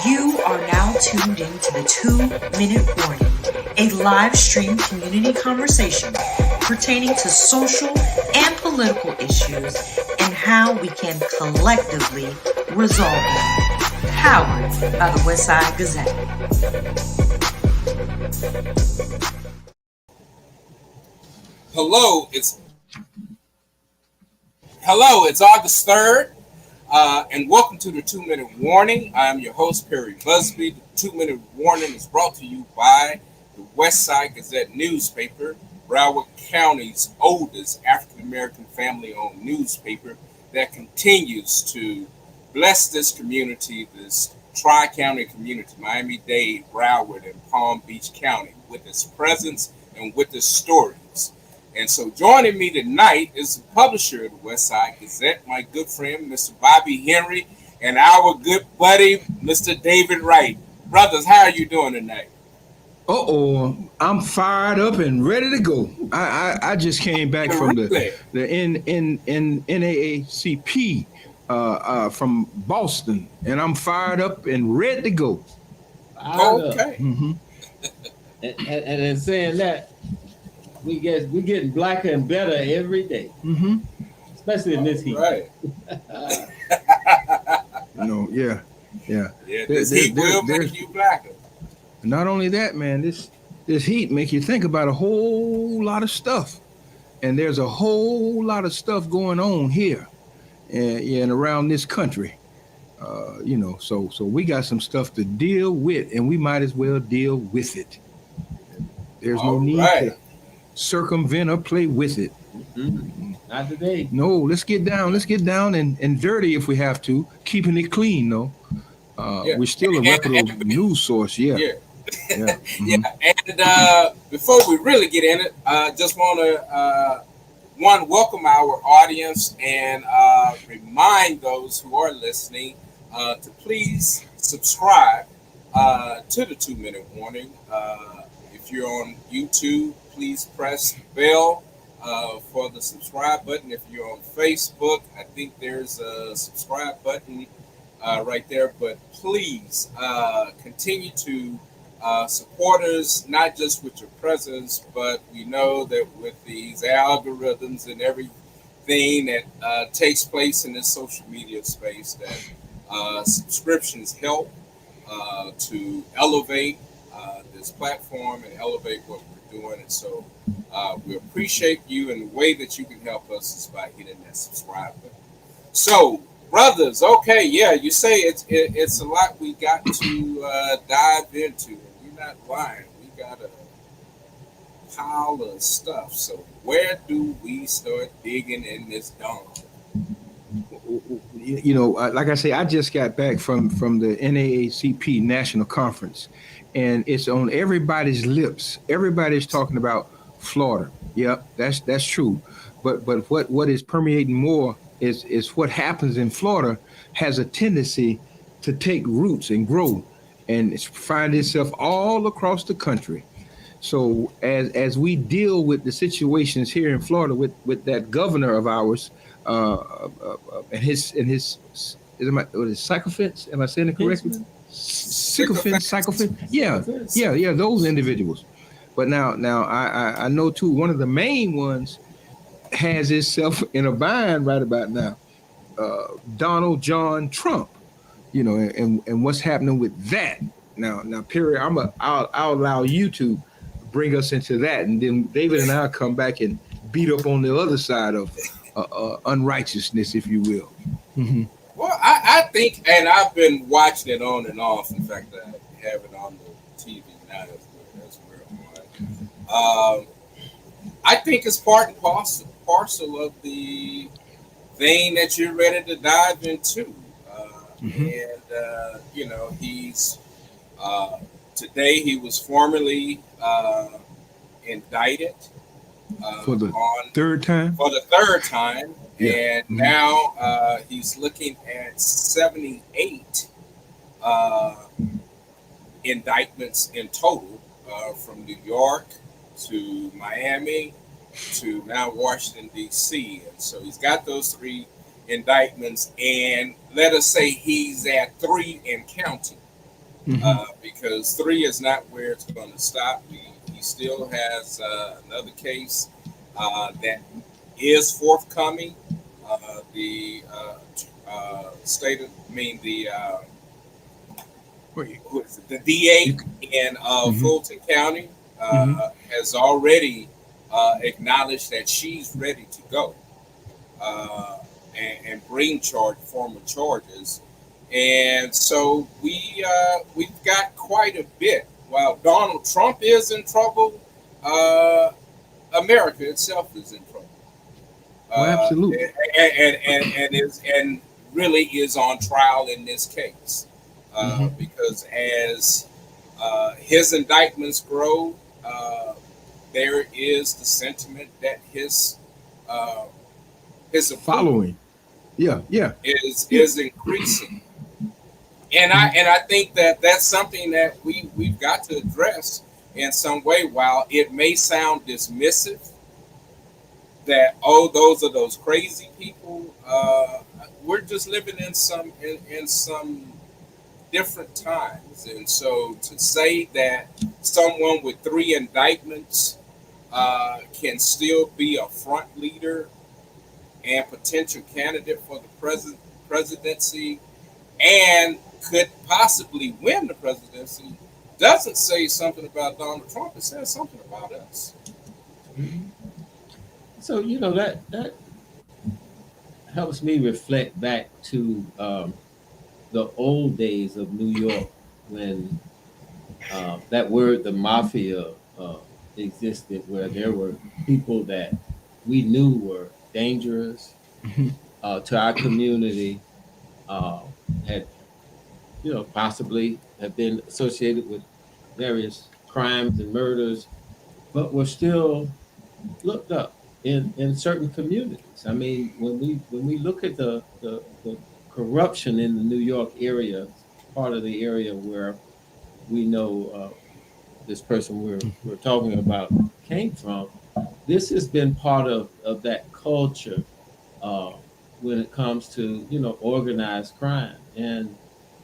You are now tuned into the 2-Minute Warning, a live stream community conversation pertaining to social and political issues and how we can collectively resolve them. Powered by the Westside Gazette. Hello, it's August 3rd, and welcome to the 2-Minute Warning. I'm your host, Perry Busby. The 2-Minute Warning is brought to you by the Westside Gazette newspaper, Broward County's oldest African-American family-owned newspaper that continues to bless this community, this tri-county community, Miami-Dade, Broward, and Palm Beach County, with its presence and with its stories. And so joining me tonight is the publisher of the Westside Gazette, my good friend, Mr. Bobby Henry, and our good buddy, Mr. David Wright. Brothers, how are you doing tonight? I'm fired up and ready to go. I just came back from the NAACP from Boston, and I'm fired up and ready to go. Okay. Mm-hmm. and in saying that, we're getting blacker and better every day, especially in this heat. Right. Yeah. This heat will make you blacker. Not only that, man, this heat make you think about a whole lot of stuff, and there's a whole lot of stuff going on here, and around this country. So we got some stuff to deal with, and we might as well deal with it. There's no need to circumvent or play with it. Not today. No, let's get down and dirty if we have to, keeping it clean though. We're still a reputable news source. Yeah. And before we really get in it, just want to welcome our audience and remind those who are listening to please subscribe to the 2-Minute Warning. If you're on YouTube, please press the bell for the subscribe button. If you're on Facebook, I think there's a subscribe button right there. But please continue to support us, not just with your presence, but we know that with these algorithms and everything that takes place in this social media space, that subscriptions help to elevate this platform and elevate what we're doing. And so we appreciate you, and the way that you can help us is by hitting that subscribe button. So, brothers, you say it's a lot we got to dive into. You're not lying. We got a pile of stuff. So where do we start digging in this dung? Like I say, I just got back from the NAACP National Conference, and it's on everybody's lips. Everybody's talking about Florida. Yep, that's true. But what is permeating more is what happens in Florida has a tendency to take roots and grow, and find itself all across the country. So as we deal with the situations here in Florida with that governor of ours, and his sycophants? Am I saying it correctly? Sycophant. Yeah, those individuals. But now I know too, one of the main ones has itself in a bind right about now. Donald John Trump, and what's happening with that. Now Perry, I'll allow you to bring us into that, and then David and I'll come back and beat up on the other side of unrighteousness, if you will. Mm-hmm. Well, I think, and I've been watching it on and off. In fact, I have it on the TV now as well. I think it's part and parcel of the thing that you're ready to dive into. And he's today he was formally indicted for the third time. And now he's looking at 78 indictments in total, from New York to Miami to now Washington, D.C. And so he's got those 3 indictments, and let us say he's at 3 and counting. because 3 is not where it's going to stop. He still has another case that is forthcoming. The state, I mean the DA in Fulton County has already acknowledged that she's ready to go and bring formal charges. And so we've got quite a bit. While Donald Trump is in trouble, America itself is in trouble. Absolutely. And really is on trial in this case. Because as his indictments grow, there is the sentiment that his following is increasing. And I think that that's something that we've got to address in some way. While it may sound dismissive that, oh, those are those crazy people, we're just living in some different times. And so to say that someone with 3 indictments can still be a front leader and potential candidate for the presidency and could possibly win the presidency doesn't say something about Donald Trump. It says something about us. So, that helps me reflect back to the old days of New York when that word, the mafia, existed, where there were people that we knew were dangerous to our community, had possibly have been associated with various crimes and murders, but were still looked up in certain communities. I mean, when we look at the corruption in the New York area, part of the area where we know this person we're talking about came from, this has been part of that culture when it comes to organized crime. And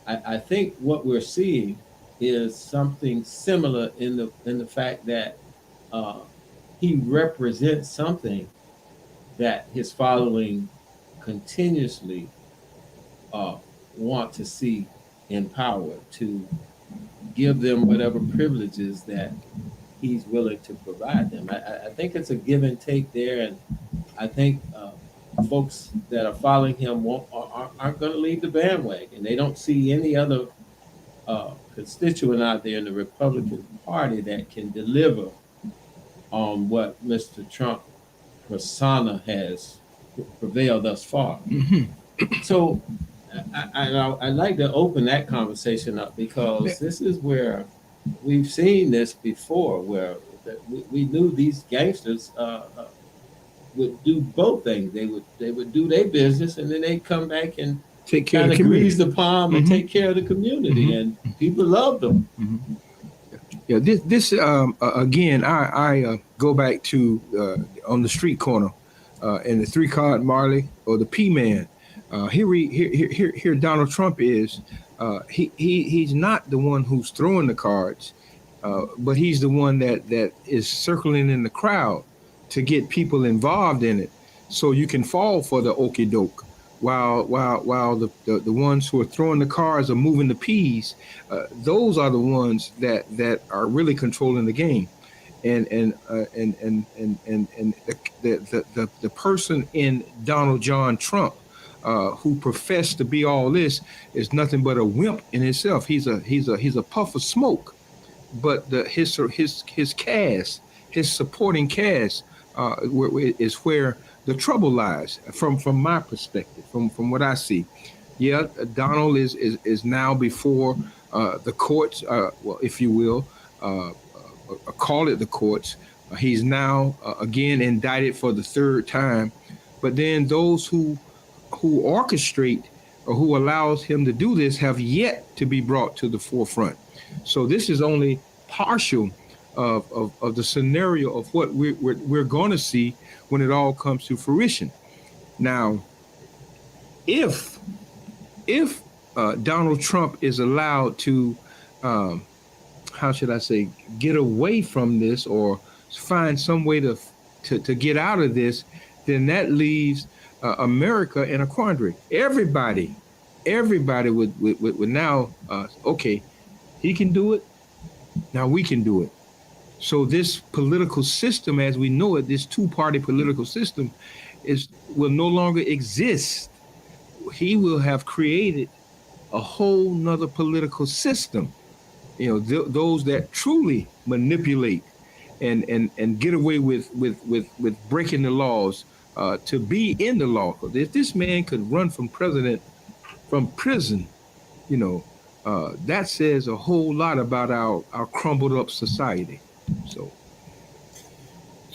I think what we're seeing is something similar in the fact that he represents something that his following continuously want to see in power, to give them whatever privileges that he's willing to provide them. I think it's a give and take there, and I think folks that are following him aren't going to leave the bandwagon. They don't see any other constituent out there in the Republican Party that can deliver on what Mr. Trump persona has prevailed thus far. So I'd like to open that conversation up, because this is where we've seen this before, where we knew these gangsters would do both things. They would do their business, and then they'd come back and take care kind of of the grease the palm and take care of the community, and people loved them. Yeah, this again, I go back to on the street corner, and the 3-card Marley or the P-Man. Here Donald Trump is. He's not the one who's throwing the cards, but he's the one that is circling in the crowd to get people involved in it, so you can fall for the okie doke. While the ones who are throwing the cards are moving the peas, those are the ones that are really controlling the game, and the person in Donald John Trump, who professed to be all this, is nothing but a wimp in himself. He's a puff of smoke, but his cast, his supporting cast, is where the trouble lies from my perspective, from what I see. Yeah, Donald is now before the courts, well, if you will, call it the courts. He's now again indicted for the 3rd time, but then those who orchestrate or who allows him to do this have yet to be brought to the forefront. So this is only partial of the scenario of what we're going to see when it all comes to fruition. Now, if Donald Trump is allowed to um, how should I say, get away from this or find some way to get out of this, then that leaves America in a quandary. Everybody would now, okay, he can do it. Now we can do it. So this political system, as we know it, this two-party political system, will no longer exist. He will have created a whole nother political system. Those that truly manipulate and get away with breaking the laws to be in the law. If this man could run from prison, that says a whole lot about our crumbled up society. So,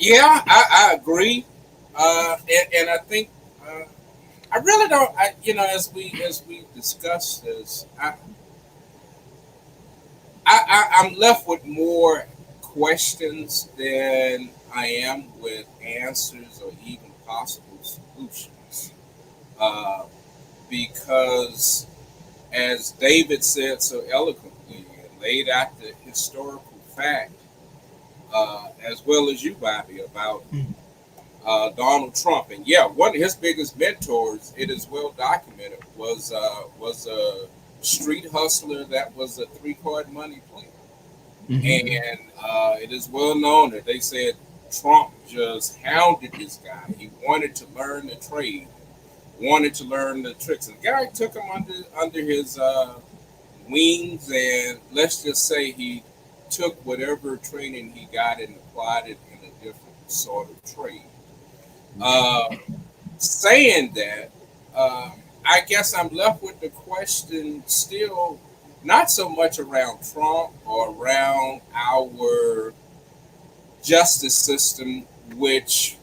Yeah, I agree, and I think I really don't. As we discuss this, I'm left with more questions than I am with answers or even possible solutions. Uh, because, as David said so eloquently and laid out the historical fact, as well as you, Bobby, about Donald Trump. And yeah, one of his biggest mentors, it is well documented, was a street hustler that was a three-card money player. And it is well known that they said Trump just hounded this guy. He wanted to learn the trade, wanted to learn the tricks. And the guy took him under his wings, and let's just say he took whatever training he got and applied it in a different sort of trade. Saying that, I guess I'm left with the question still, not so much around Trump or around our justice system, which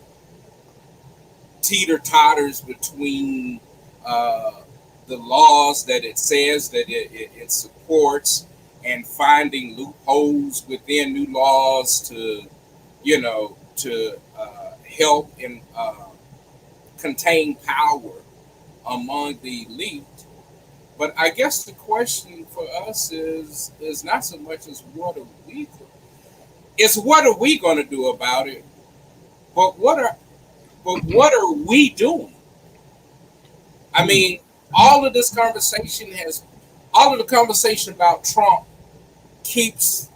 teeter-totters between the laws that it says that it supports and finding loopholes within new laws to help and contain power among the elite. But I guess the question for us is not so much as what are we going to do about it, but what are we doing? I mean, all of the conversation about Trump keeps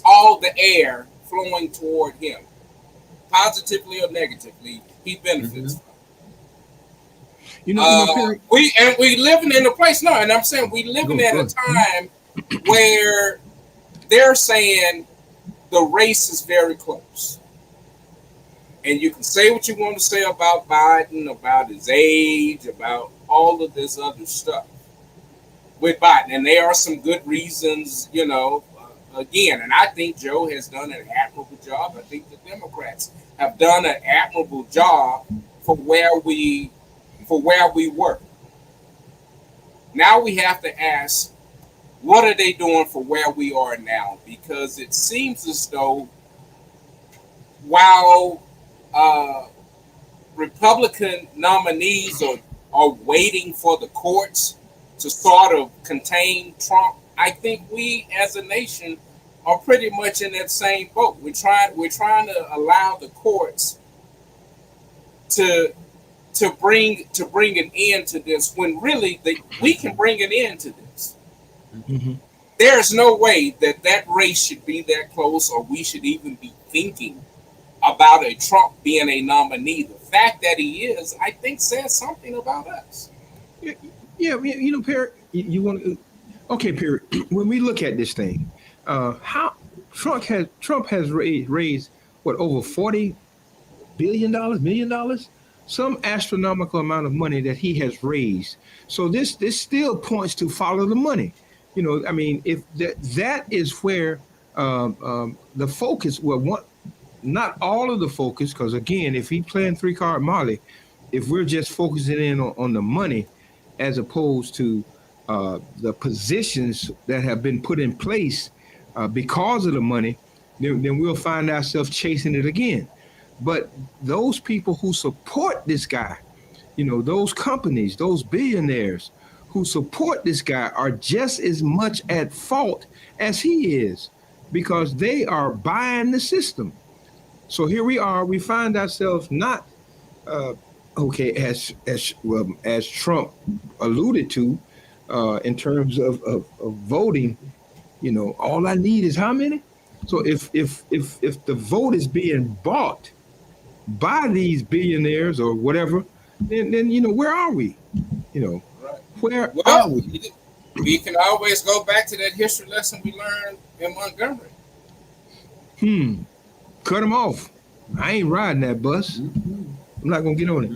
all the air flowing toward him, positively or negatively. He benefits from. We living in a place. No, and I'm saying we living at a time where they're saying the race is very close, and you can say what you want to say about Biden, about his age, about all of this other stuff with Biden, and there are some good reasons, again, and I think Joe has done an admirable job. I think the Democrats have done an admirable job for where we were. Now we have to ask, what are they doing for where we are now? Because it seems as though while Republican nominees are waiting for the courts to sort of contain Trump, I think we as a nation are pretty much in that same boat. We're trying to allow the courts to bring an end to this, when really we can bring an end to this. Mm-hmm. There's no way that race should be that close, or we should even be thinking about a Trump being a nominee. The fact that he is, I think, says something about us. Yeah, Perry, you want to? Okay, Perry. When we look at this thing, how Trump has raised what, over $40 million, some astronomical amount of money that he has raised. So this still points to follow the money. I mean, if that is where the focus, not all of the focus, because again, if he playing three-card Molly, if we're just focusing in on the money as opposed to the positions that have been put in place because of the money, then we'll find ourselves chasing it again. But those people who support this guy, those companies, those billionaires who support this guy are just as much at fault as he is, because they are buying the system. So here we are. We find ourselves not as Trump alluded to, in terms of voting. All I need is how many? So if the vote is being bought by these billionaires or whatever, then where are we? Right. Where are we? We can always go back to that history lesson we learned in Montgomery. Cut them off. I ain't riding that bus. I'm not gonna get on it.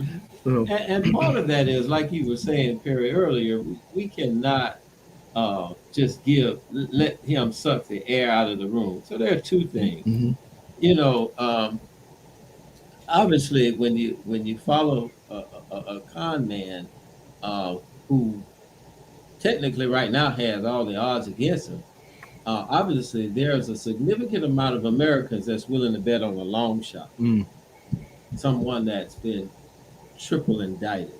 And part of that is, like you were saying, Perry, earlier, we cannot just let him suck the air out of the room. So there are two things. Obviously, when you follow a con man who technically right now has all the odds against him, obviously there's a significant amount of Americans that's willing to bet on a long shot. Someone that's been triple indicted.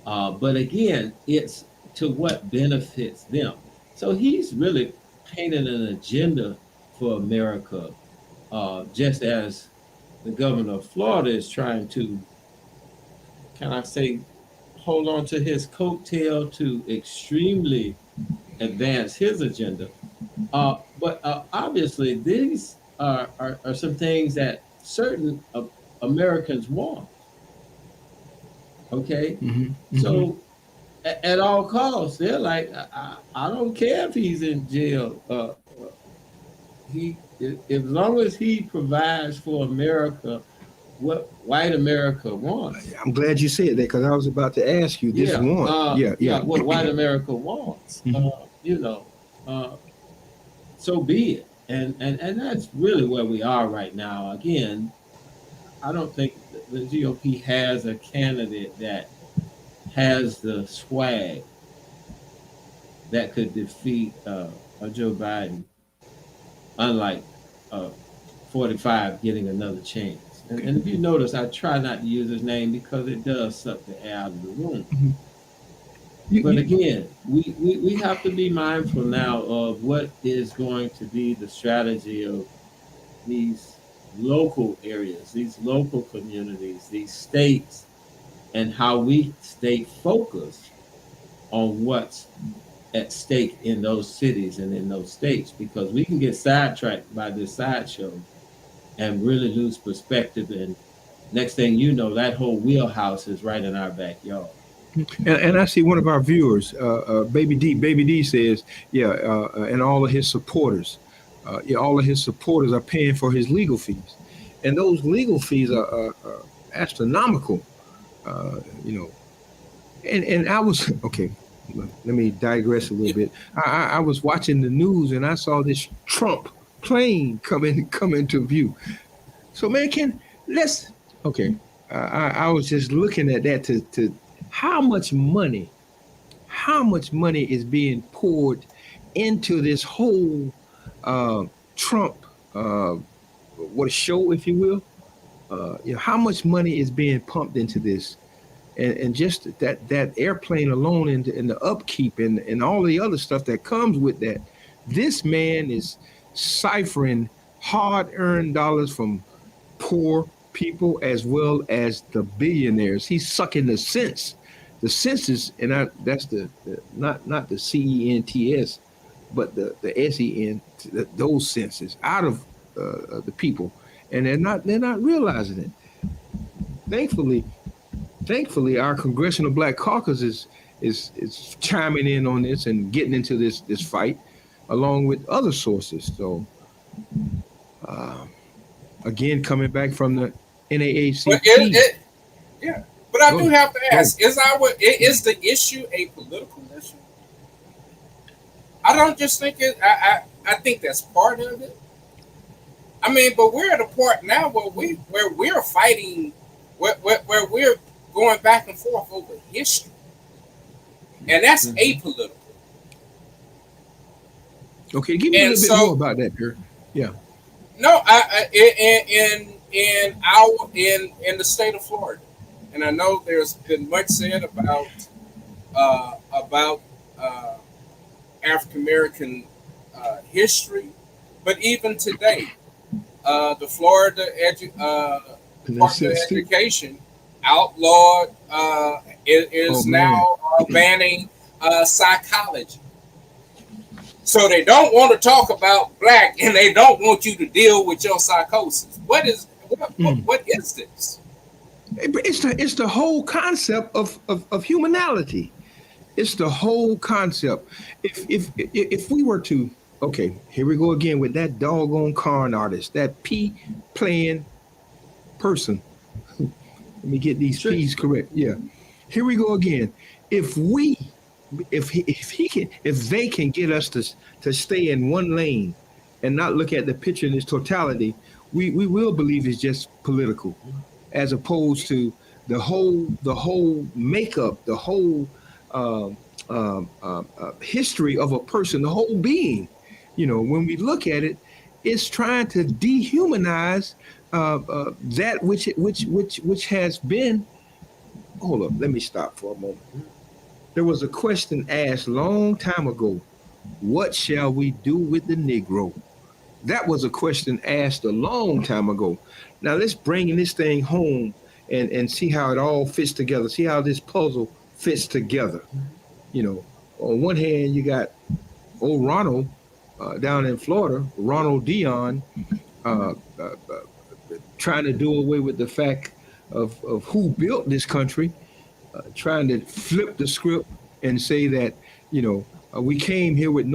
But again, it's to what benefits them. So he's really painted an agenda for America, just as the governor of Florida is trying to, can I say, hold on to his coattail to extremely advance his agenda. But obviously, these are some things that certain Americans want. Okay? So at all costs, they're like, I don't care if he's in jail. As long as he provides for America what white America wants. I'm glad you said that, because I was about to ask you this one. What white America wants. So be it. And that's really where we are right now. Again, I don't think the GOP has a candidate that has the swag that could defeat Joe Biden, unlike 45 getting another chance. And if you notice, I try not to use his name because it does suck the air out of the room. But again, we have to be mindful now of what is going to be the strategy of these local areas, these local communities, these states, and how we stay focused on what's at stake in those cities and in those states, because we can get sidetracked by this sideshow and really lose perspective. And next thing you know, that whole wheelhouse is right in our backyard. And I see one of our viewers, Baby D says, and all of his supporters, all of his supporters are paying for his legal fees. And those legal fees are astronomical, And I was, okay, let me digress a little bit. I was watching the news and I saw this Trump plane come into view. So man, I was just looking at that to how much money is being poured into this whole Trump what a show, if you will. How much money is being pumped into this, and just that airplane alone, and the upkeep and all the other stuff that comes with that. This man is ciphering hard-earned dollars from poor people as well as the billionaires. He's sucking the sense. The census, and that's the not the CENTS, but the SEN, those senses out of the people, and they're not realizing it. Thankfully, our Congressional Black Caucus is chiming in on this and getting into this fight, along with other sources. So, again, coming back from the NAACP. But I do have to ask: is the issue a political issue? I don't just think it. I think that's part of it. I mean, but we're at a point now where we're fighting, where we're going back and forth over history, and that's apolitical. Okay, give me a little bit more about that, Perry. Yeah. No, in the state of Florida, and I know there's been much said about African American history, but even today, the Florida Department of Education outlawed is now banning psychology. So they don't want to talk about black, and they don't want you to deal with your psychosis. What is this? It's the whole concept of humanality. It's the whole concept. If we were to, okay, here we go again with that doggone con artist, that P playing person. Let me get these P's correct. Yeah, here we go again. If they can get us to stay in one lane and not look at the picture in its totality, we will believe it's just political, as opposed to the whole makeup, the whole history of a person, the whole being. You know, when we look at it, it's trying to dehumanize that which has been. Hold up, let me stop for a moment. There was a question asked long time ago: what shall we do with the Negro? That was a question asked a long time ago. Now let's bring this thing home and see how it all fits together. See how this puzzle fits together. You know, on one hand, you got old Ronald down in Florida, Ronald Dion, trying to do away with the fact of who built this country, trying to flip the script and say that, you know, we came here with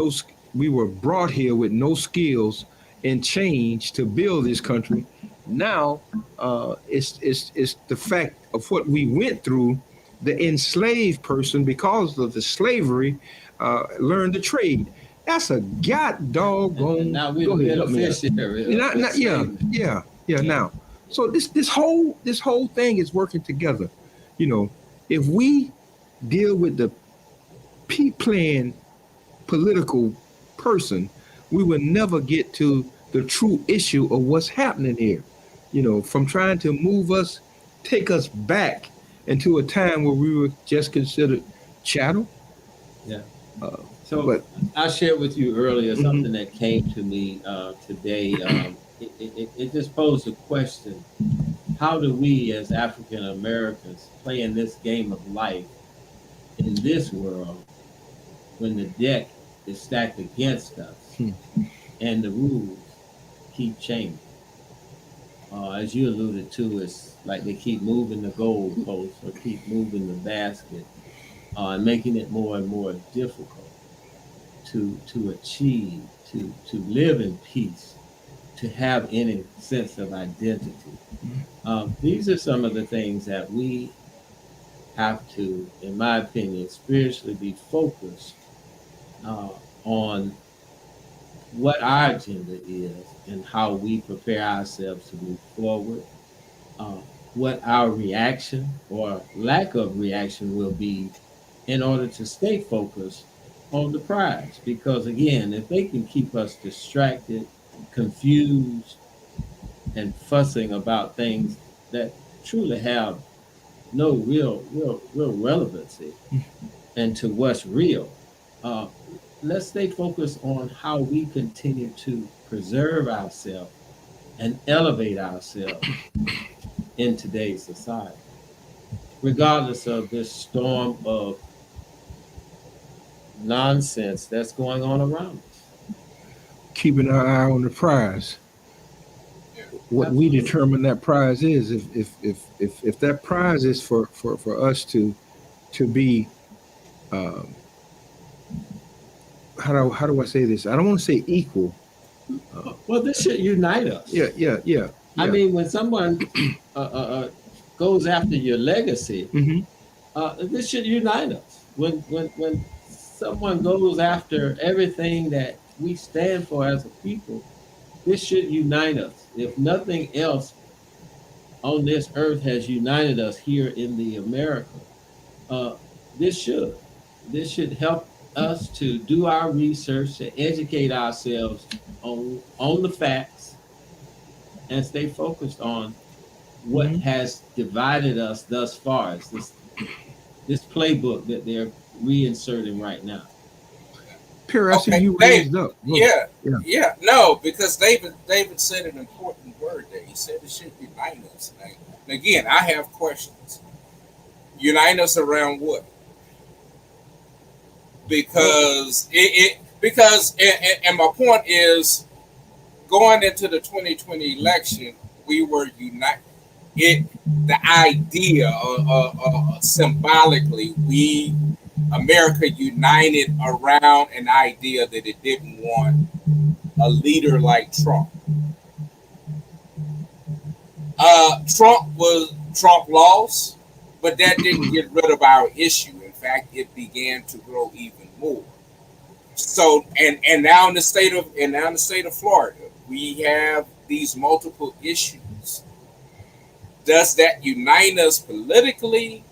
we were brought here with no skills and change to build this country. Now it's the fact of what we went through. The enslaved person, because of the slavery, learned the trade. That's a doggone. Now we're the beneficiary. Yeah. Now, so this whole thing is working together. You know, if we deal with the playing political person, we will never get to the true issue of what's happening here. You know, from trying to move us, take us back into a time where we were just considered chattel. Yeah. But I shared with you earlier something that came to me today. It just posed a question: how do we, as African Americans, play in this game of life in this world when the deck is stacked against us and the rules keep changing? As you alluded to, it's like they keep moving the goalposts or keep moving the basket, and making it more and more difficult to achieve, to live in peace, to have any sense of identity. These are some of the things that we have to, in my opinion, spiritually be focused on what our agenda is and how we prepare ourselves to move forward, what our reaction or lack of reaction will be in order to stay focused on the prize. Because again, if they can keep us distracted, confused, and fussing about things that truly have no real relevancy and to what's real, let's stay focused on how we continue to preserve ourselves and elevate ourselves in today's society, regardless of this storm of nonsense that's going on around us. Keeping our eye on the prize. What we determine that prize is, if that prize is for us to be, how do I say this? I don't want to say equal. Well, this should unite us. Yeah. I mean, when someone goes after your legacy, this should unite us. When someone goes after everything that we stand for as a people, this should unite us. If nothing else on this earth has united us here in the America, this should help us to do our research, to educate ourselves on the facts, and stay focused on what has divided us thus far. It's this playbook that they're reinserting right now. Perry, I see Okay, you raised up. Look. Yeah. No, because David said an important word there. He said it should unite us. And again, I have questions. Unite us around what? Because and my point is, going into the 2020 election, we were united. The idea, symbolically, America united around an idea that it didn't want a leader like Trump. Trump lost, but that didn't get rid of our issue. In fact, it began to grow even more. So, and now in the state of Florida, we have these multiple issues. Does that unite us politically?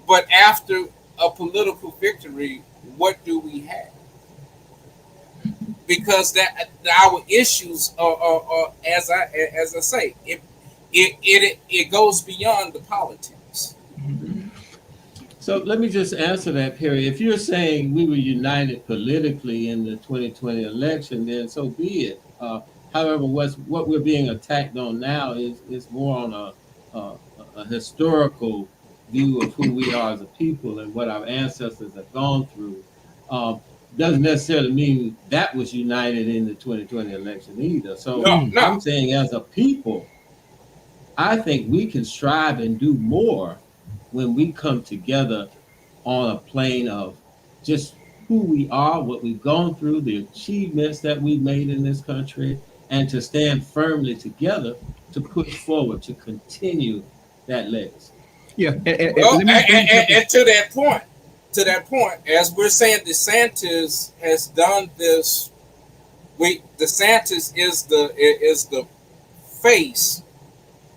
But after a political victory, what do we have? Because that our issues are as I say, it goes beyond the politics. So let me just answer that, Perry. If you're saying we were united politically in the 2020 election, then so be it. However, what we're being attacked on now is more on a historical view of who we are as a people and what our ancestors have gone through. Doesn't necessarily mean that was united in the 2020 election either. So No. I'm saying as a people, I think we can strive and do more when we come together on a plane of just who we are, what we've gone through, the achievements that we've made in this country, and to stand firmly together to push forward, to continue that legacy. Yeah, and to that point, as we're saying, DeSantis has done this. DeSantis is the face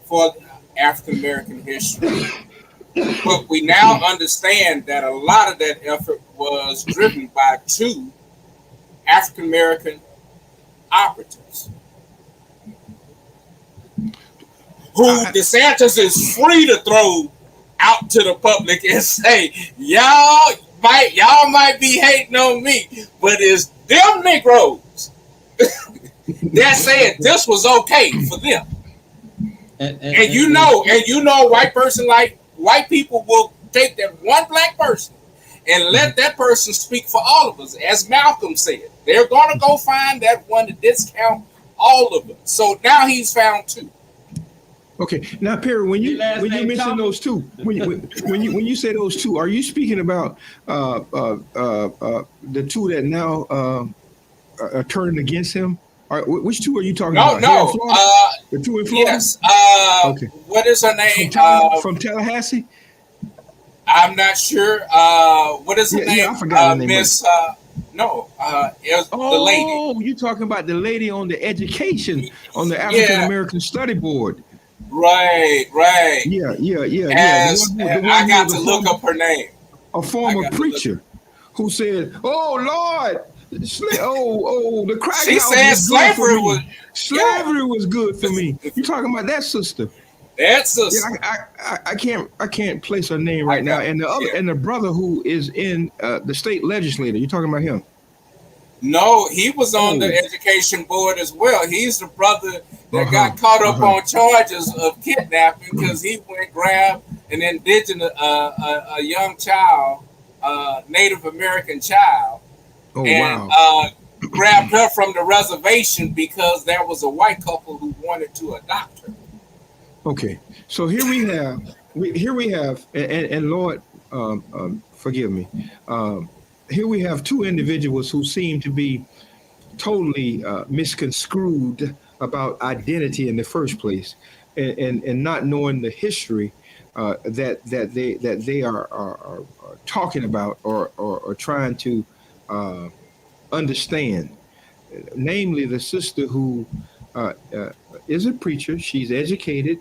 for African American history. But we now understand that a lot of that effort was driven by two African American operatives, who DeSantis is free to throw out to the public and say, y'all might be hating on me, but it's them Negroes that said this was okay for them. And you know, white people will take that one black person and let that person speak for all of us. As Malcolm said, they're going to go find that one to discount all of us. So now he's found two. Okay, now Perry, when you mention those two, when you say those two, are you speaking about the two that now are turning against him? Which two are you talking about? No, the two in Florida. Yes. Okay. What is her name? From Tallahassee. I'm not sure. What is her name? Yeah, I forgot her name. Miss. The lady. Oh, you're talking about the lady on the education on the African American Study Board. Right. Yeah. I got to look up her name. A former preacher who said, "Oh Lord, the crack she house said was slavery was good for me." You talking about that sister? That sister. Yeah, I can't place her name right now. And the other and the brother who is in the state legislature. You talking about him? No, he was on the education board as well. He's the brother that got caught up on charges of kidnapping because he went grab an indigenous, a young child, Native American child, grabbed her from the reservation because there was a white couple who wanted to adopt her. Okay, so here we have, and Lord, forgive me. Here we have two individuals who seem to be totally misconstrued about identity in the first place, and not knowing the history that they are talking about or trying to understand. Namely, the sister who is a preacher. She's educated,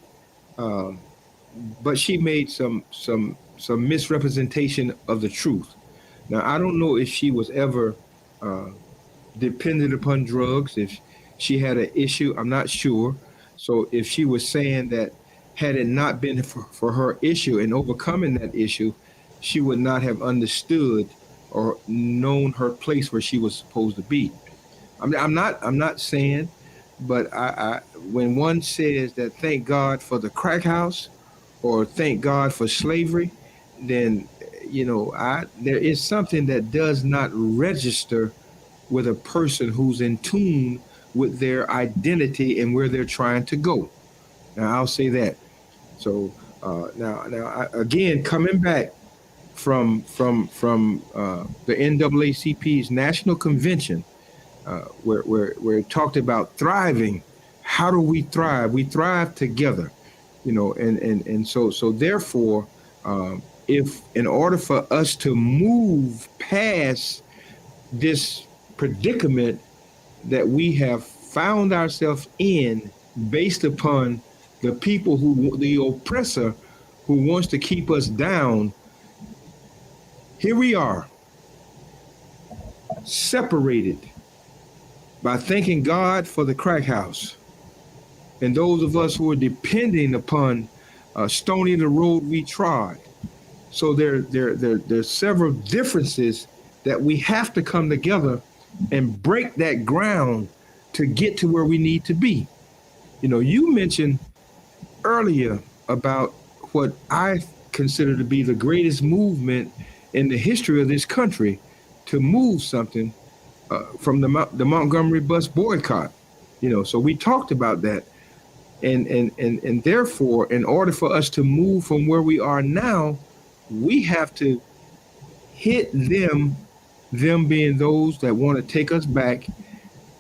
but she made some misrepresentation of the truth. Now, I don't know if she was ever dependent upon drugs, if she had an issue, I'm not sure. So if she was saying that had it not been for her issue and overcoming that issue, she would not have understood or known her place where she was supposed to be. I'm not saying, but I when one says that thank God for the crack house or thank God for slavery, then there is something that does not register with a person who's in tune with their identity and where they're trying to go. Now I'll say that. So again, coming back from the NAACP's national convention, where it talked about thriving. How do we thrive? We thrive together, and so therefore, if in order for us to move past this predicament that we have found ourselves in, based upon the oppressor who wants to keep us down, here we are, separated by thanking God for the crack house. And those of us who are depending upon Stony the road we trod. So there's several differences that we have to come together and break that ground to get to where we need to be. You mentioned earlier about what I consider to be the greatest movement in the history of this country to move something from the Montgomery bus boycott. So we talked about that. And therefore, in order for us to move from where we are now, we have to hit them being those that want to take us back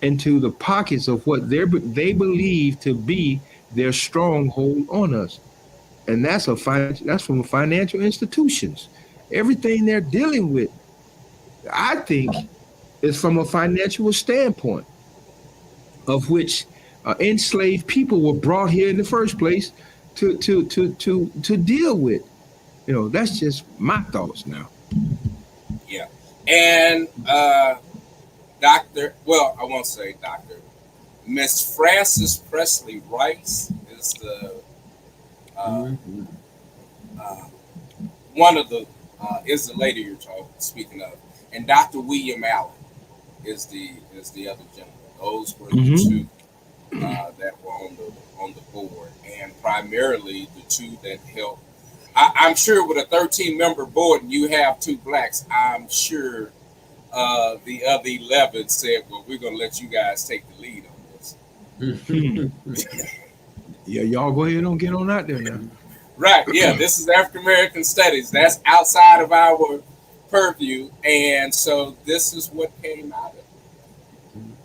into the pockets of what they believe to be their stronghold on us. And that's from financial institutions. Everything they're dealing with, I think, is from a financial standpoint, of which enslaved people were brought here in the first place to deal with. That's just my thoughts now. Yeah. And I won't say doctor, Miss Frances Presley Rice is the one of the is the lady you're speaking of, and Dr. William Allen is the other gentleman. Those were the two that were on the board, and primarily the two that helped. I'm sure with a 13-member board and you have two blacks, I'm sure the other 11 said, well, we're going to let you guys take the lead on this. Yeah, y'all go ahead and get on out there now. Right, yeah, this is African American Studies. That's outside of our purview, and so this is what came out of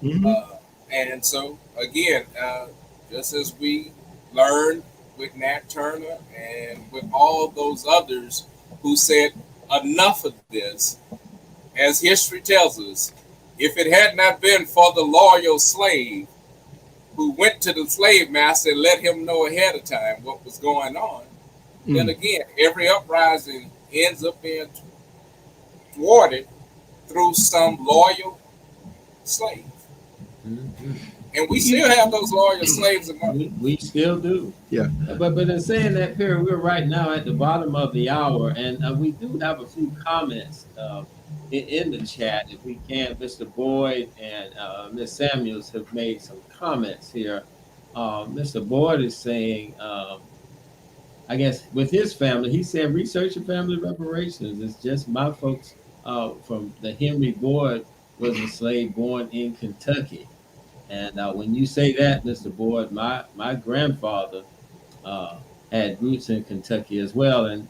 it. And so, again, just as we learned with Nat Turner and with all those others who said enough of this, as history tells us, if it had not been for the loyal slave who went to the slave master and let him know ahead of time what was going on, then again, every uprising ends up being thwarted through some loyal slave. And we still have those loyal slaves among us. We still do. Yeah. But in saying that, Perry, we're right now at the bottom of the hour, and we do have a few comments in the chat, if we can. Mr. Boyd and Ms. Samuels have made some comments here. Mr. Boyd is saying, I guess with his family, he said research and family reparations. It's just my folks from the Henry Boyd was a slave born in Kentucky. And when you say that, Mr. Boyd, my grandfather had roots in Kentucky as well. And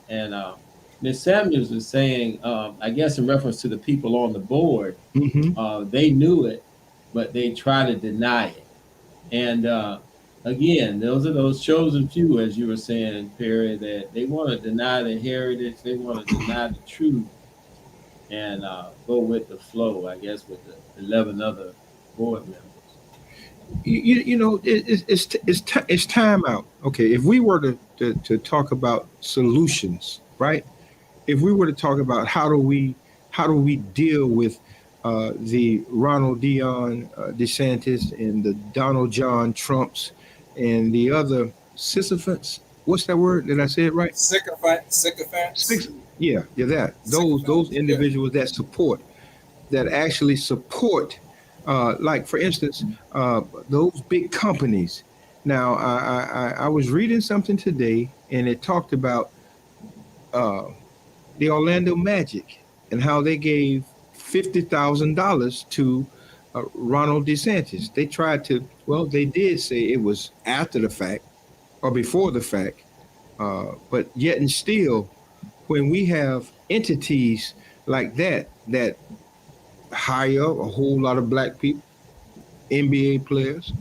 Ms. Samuels was saying, I guess in reference to the people on the board, they knew it, but they try to deny it. And again, those are those chosen few, as you were saying, Perry, that they want to deny the heritage, they want to deny the truth, and go with the flow, I guess, with the 11 other board members. It's time out. Okay, if we were to talk about solutions, right? If we were to talk about how do we deal with the Ronald DeSantis and the Donald John Trumps and the other sycophants. What's that word? Did I say it right? Sycophants. Yeah, you're that. Those individuals that actually support, like for instance, those big companies. Now, I was reading something today, and it talked about uh, the Orlando Magic and how they gave $50,000 to Ronald DeSantis. They tried to, well, they did say it was after the fact or before the fact, but yet and still, when we have entities like that hire a whole lot of black people, NBA players,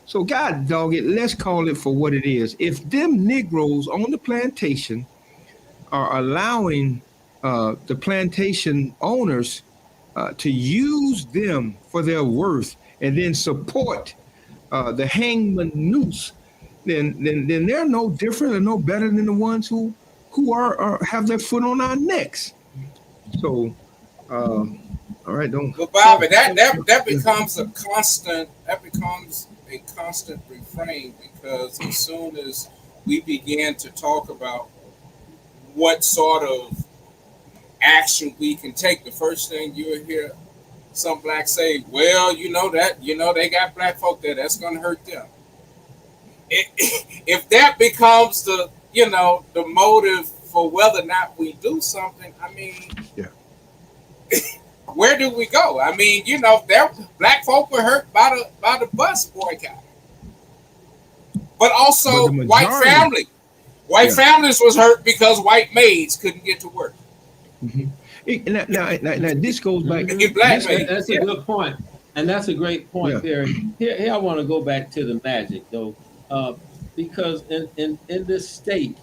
So God dog it, let's call it for what it is. If them Negroes on the plantation are allowing the plantation owners to use them for their worth and then support the hangman noose, then they're no different or no better than the ones who are have their foot on our necks. So, all right, don't. But Bobby, that becomes a constant. That becomes a constant refrain, because as soon as we begin to talk about what sort of action we can take, the first thing you hear some blacks say, "Well, they got black folk there. That's going to hurt them." If that becomes the motive for whether or not we do something, I mean, yeah. Where do we go? I mean, black folk were hurt by the bus boycott, but also white families was hurt because white maids couldn't get to work. Mm-hmm. Now, this goes back. That's a good point, and that's a great point, Perry. Here I want to go back to the Magic, though, because in this state,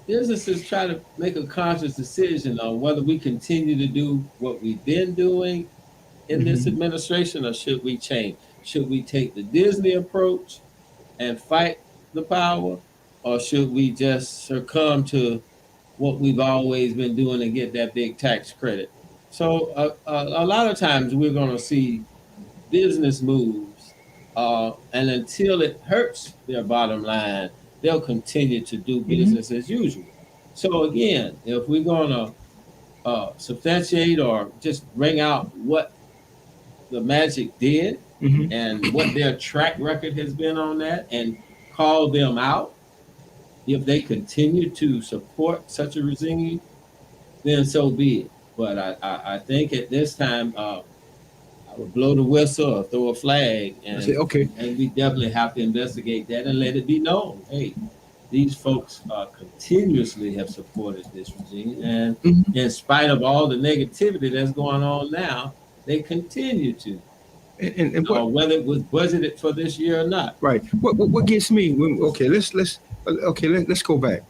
businesses try to make a conscious decision on whether we continue to do what we've been doing in this administration, or should we change? Should we take the Disney approach and fight the power, or should we just succumb to what we've always been doing and get that big tax credit? So a lot of times we're going to see business moves, and until it hurts their bottom line, they'll continue to do business as usual. So again, if we're going to substantiate or just bring out what the Magic did and what their track record has been on that, and call them out, if they continue to support such a regime, then so be it. But I think at this time, I would blow the whistle or throw a flag, and we definitely have to investigate that and let it be known. Hey, these folks continuously have supported this regime, and in spite of all the negativity that's going on now, they continue to. And whether it was budgeted for this year or not. Right. What gets me? Let's go back.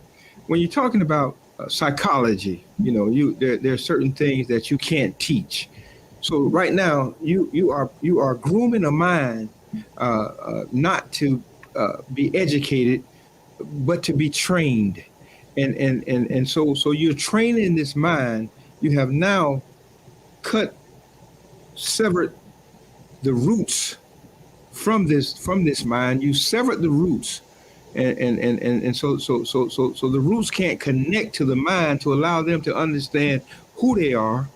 When you're talking about psychology, there are certain things that you can't teach. So right now, you are grooming a mind not to be educated, but to be trained, and so you're training this mind. You have now severed the roots from this mind. You severed the roots, and so the roots can't connect to the mind to allow them to understand who they are.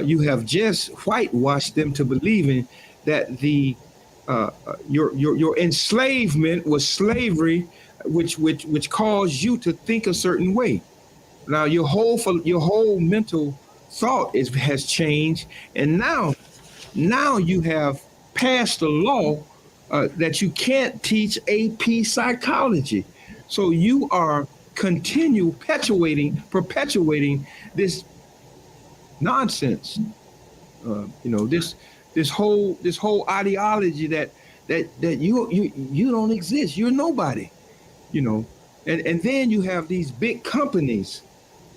You have just whitewashed them to believing that your enslavement was slavery, which caused you to think a certain way. Now your whole mental thought has changed, and now you have passed a law that you can't teach AP psychology. So you are perpetuating this nonsense. This whole ideology that you don't exist. You're nobody. And then you have these big companies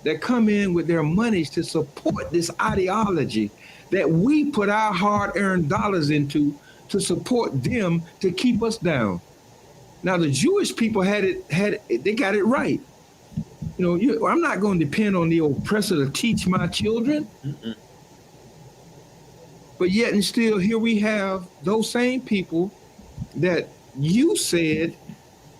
that come in with their monies to support this ideology that we put our hard-earned dollars into to support them to keep us down. Now the Jewish people they got it right. I'm not going to depend on the oppressor to teach my children. But yet and still, here we have those same people that you said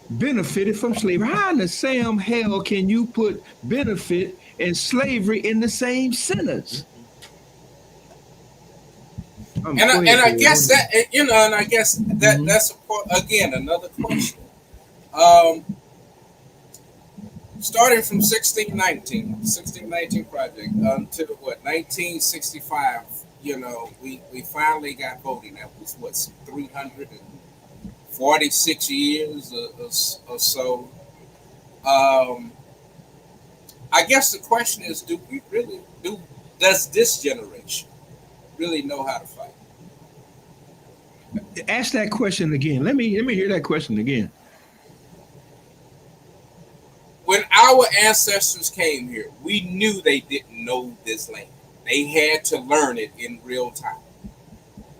benefited from slavery. How in the Sam hell can you put benefit and slavery in the same sentence? And I guess that, you know, and I guess that that's again another question. Starting from 1619 project until what 1965, you know, we finally got voting. That was what 346 years or so. I guess the question is, does this generation really know how to fight? Ask that question again. Let me hear that question again. When our ancestors came here, we knew they didn't know this language. They had to learn it in real time.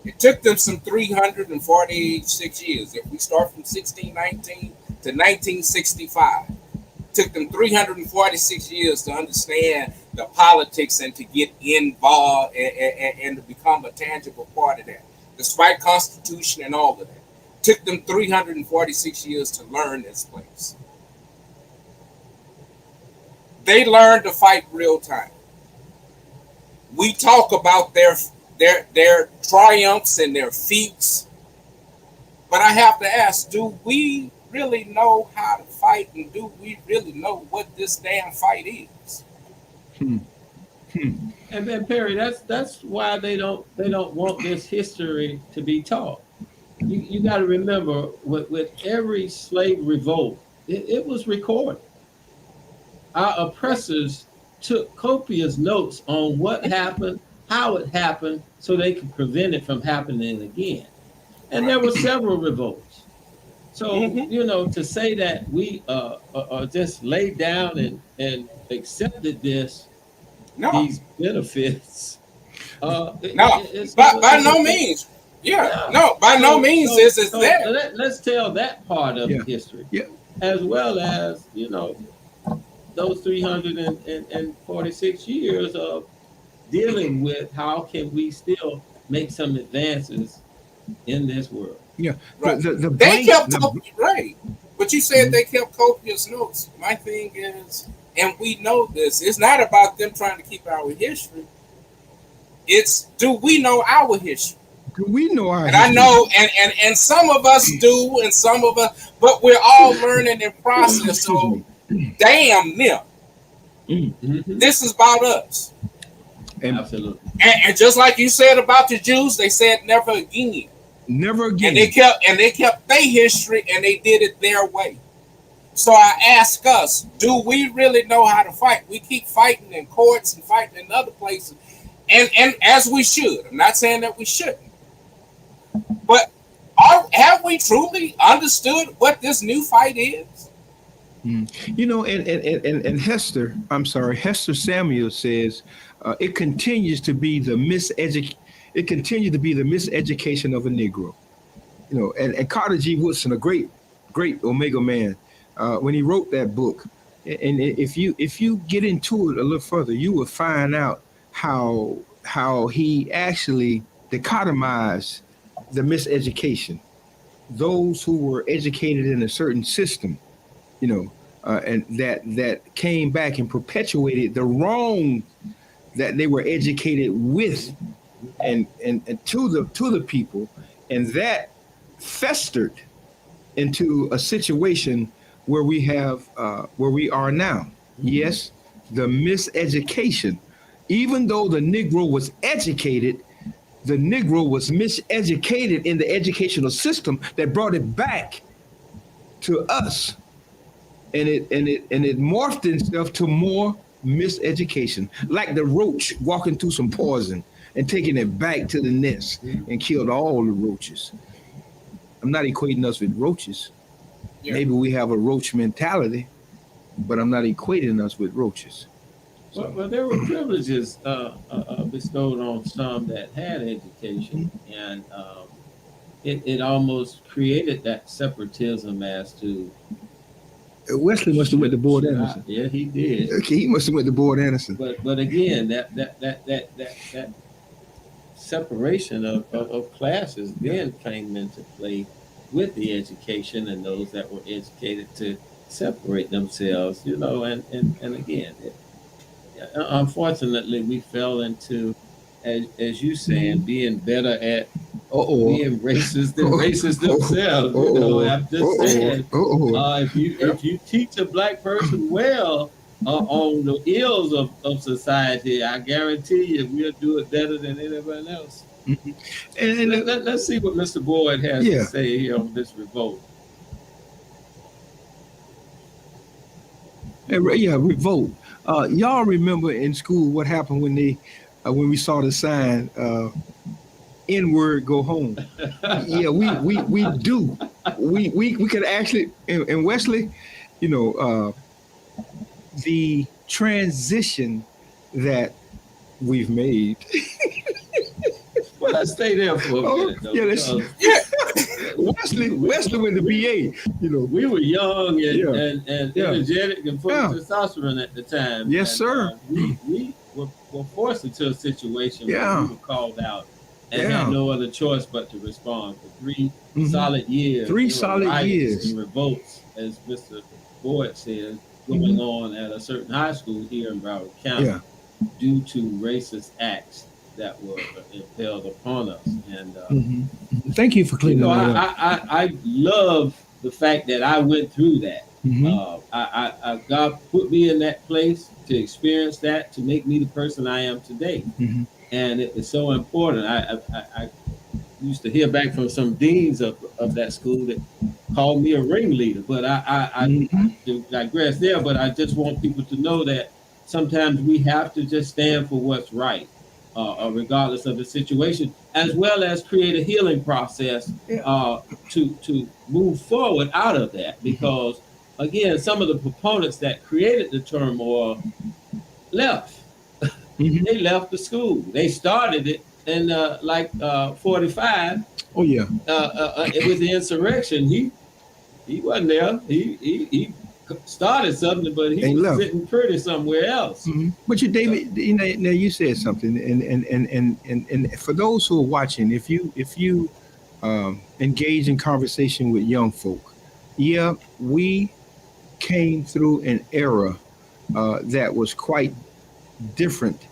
It took them some 346 years. If we start from 1619 to 1965, it took them 346 years to understand the politics and to get involved and to become a tangible part of that. Despite Constitution and all of that, it took them 346 years to learn this place. They learned to fight real time. We talk about their triumphs and their feats, but I have to ask: do we really know how to fight, and do we really know what this damn fight is? And then Perry, that's why they don't want this history to be taught. You got to remember, with every slave revolt, it was recorded. Our oppressors took copious notes on what happened, how it happened, so they could prevent it from happening again. And there were several revolts. So, you know, to say that we just laid down and accepted these benefits. By no means. Yeah. No, by no means is it there. Let's tell that part of history. Yeah. As well as, you know, those 346 years of dealing with how can we still make some advances in this world. Yeah. Right. They kept right. But you said they kept copious notes. My thing is, and we know this, it's not about them trying to keep our history. It's, do we know our history? Do we know our history? I know, and some of us do, and some of us, but we're all learning in process. So damn them. This is about us. Absolutely. And just like you said about the Jews, they said never again. Never again. And they kept their history, and they did it their way. So I ask us, do we really know how to fight? We keep fighting in courts and fighting in other places, and as we should. I'm not saying that we shouldn't, but have we truly understood what this new fight is? You know, and Hester Samuel says it continues to be the miseducation of a Negro. You know, and Carter G. Woodson, a great Omega man, when he wrote that book, and if you get into it a little further, you will find out how he actually dichotomized the miseducation, those who were educated in a certain system, you know, and that came back and perpetuated the wrong that they were educated with, and to the people, and that festered into a situation where we are now. Yes, the miseducation. Even though the Negro was educated, the Negro was miseducated in the educational system that brought it back to us, and it morphed itself to more miseducation, like the roach walking through some poison and taking it back to the nest and killed all the roaches. I'm not equating us with roaches. Yeah. Maybe we have a roach mentality, but I'm not equating us with roaches. So. Well, there were privileges bestowed on some that had education, and it almost created that separatism as to. Wesley must have went to Board Anderson. Yeah, he did. Okay, he must have went to Board Anderson. But again, that separation of classes then came into play with the education and those that were educated to separate themselves, you know, and again, unfortunately, we fell into, as you saying, being better at being racist than racists themselves. You know, I'm just saying, if you teach a black person well on the ills of society, I guarantee you we'll do it better than anyone else. And let's see what Mr. Boyd has to say here on this revolt. Revolt. Y'all remember in school what happened when we saw the sign N-word go home? Yeah, we do. We could actually in Wesley, you know, the transition that we've made. Well, let's stay there for a minute. Though, Wesley with the BA. You know, we were young and energetic and full of testosterone at the time. Yes, sir. We were forced into a situation where we were called out and had no other choice but to respond for 3 solid years. 3 solid years and revolts, as Mr. Boyd said, going on at a certain high school here in Broward County due to racist acts that were impelled upon us. And thank you for cleaning that up. I love the fact that I went through that. God put me in that place to experience that, to make me the person I am today. And it is so important. I used to hear back from some deans of that school that called me a ringleader, but I digress there. But I just want people to know that sometimes we have to just stand for what's right, regardless of the situation, as well as create a healing process to move forward out of that. Because again, some of the proponents that created the turmoil left. They left the school. They started it in 45. Oh yeah. It was the insurrection. He wasn't there. He started something, but he was sitting pretty somewhere else. But David, now you said something, and for those who are watching, if you engage in conversation with young folk, we came through an era that was quite different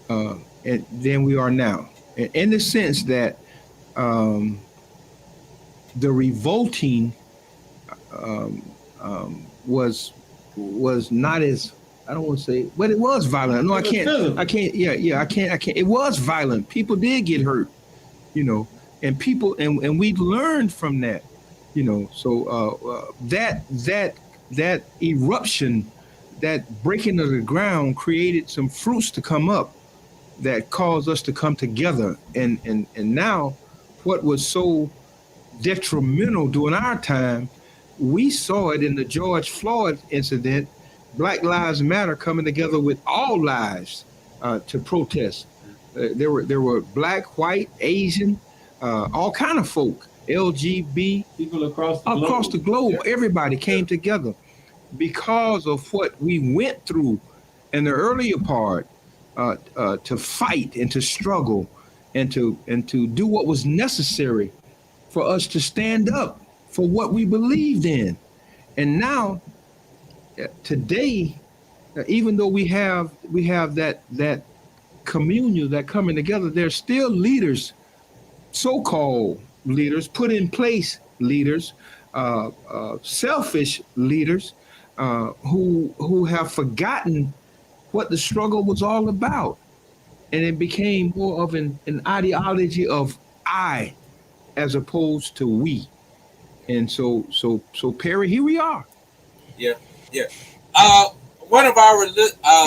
than we are now, in the sense that the revolting was not as, I don't want to say, but it was violent. No, I can't. Yeah, I can't. It was violent. People did get hurt, you know, and we learned from that, you know. So that eruption, that breaking of the ground, created some fruits to come up that caused us to come together. And now, what was so detrimental during our time, we saw it in the George Floyd incident. Black Lives Matter coming together with all lives to protest. There were black, white, Asian, all kind of folk, LGBT, people across the globe. Everybody came together because of what we went through in the earlier part, to fight and to struggle and to do what was necessary for us to stand up for what we believed in. And now, today, even though we have that communion, that coming together, there's still leaders, so-called leaders, put in place leaders, selfish leaders, who have forgotten what the struggle was all about, and it became more of an ideology of I, as opposed to we. And so Perry, here we are. Yeah. One of our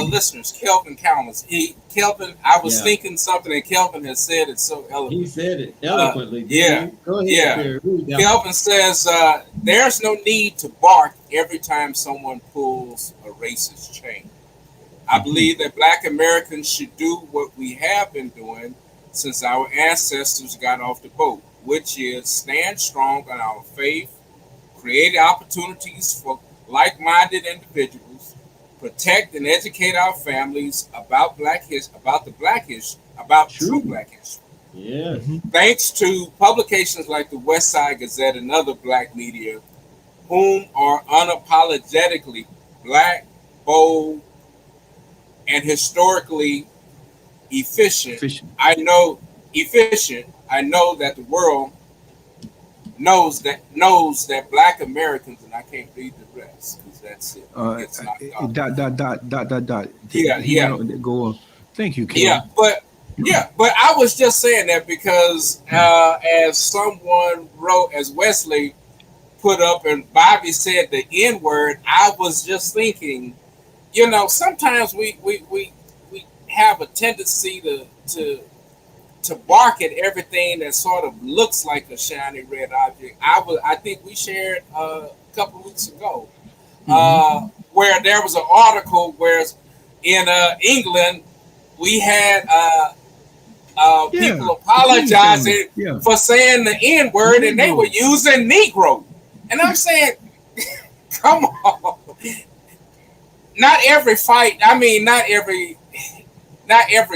listeners, Kelvin Cowens. Kelvin, I was thinking something, and Kelvin has said it so eloquently. He said it eloquently. Go ahead. Kelvin says, "There's no need to bark every time someone pulls a racist chain. I believe that Black Americans should do what we have been doing since our ancestors got off the boat, which is stand strong on our faith, create opportunities for like-minded individuals, protect and educate our families about true Black history, Yes. Thanks to publications like the Westside Gazette and other black media, whom are unapologetically black, bold, and historically efficient. I know that the world knows that black Americans, and I can't read the rest because that's it. It's not dot. Yeah. Go on. Thank you, Ken. But I was just saying that because as someone wrote, as Wesley put up, and Bobby said the N word, I was just thinking, sometimes we have a tendency to bark at everything that sort of looks like a shiny red object. I think we shared a couple of weeks ago where there was an article where in England we had people apologizing for saying the N word, and they were using Negro, and I'm saying, come on. Not every fight. I mean, not every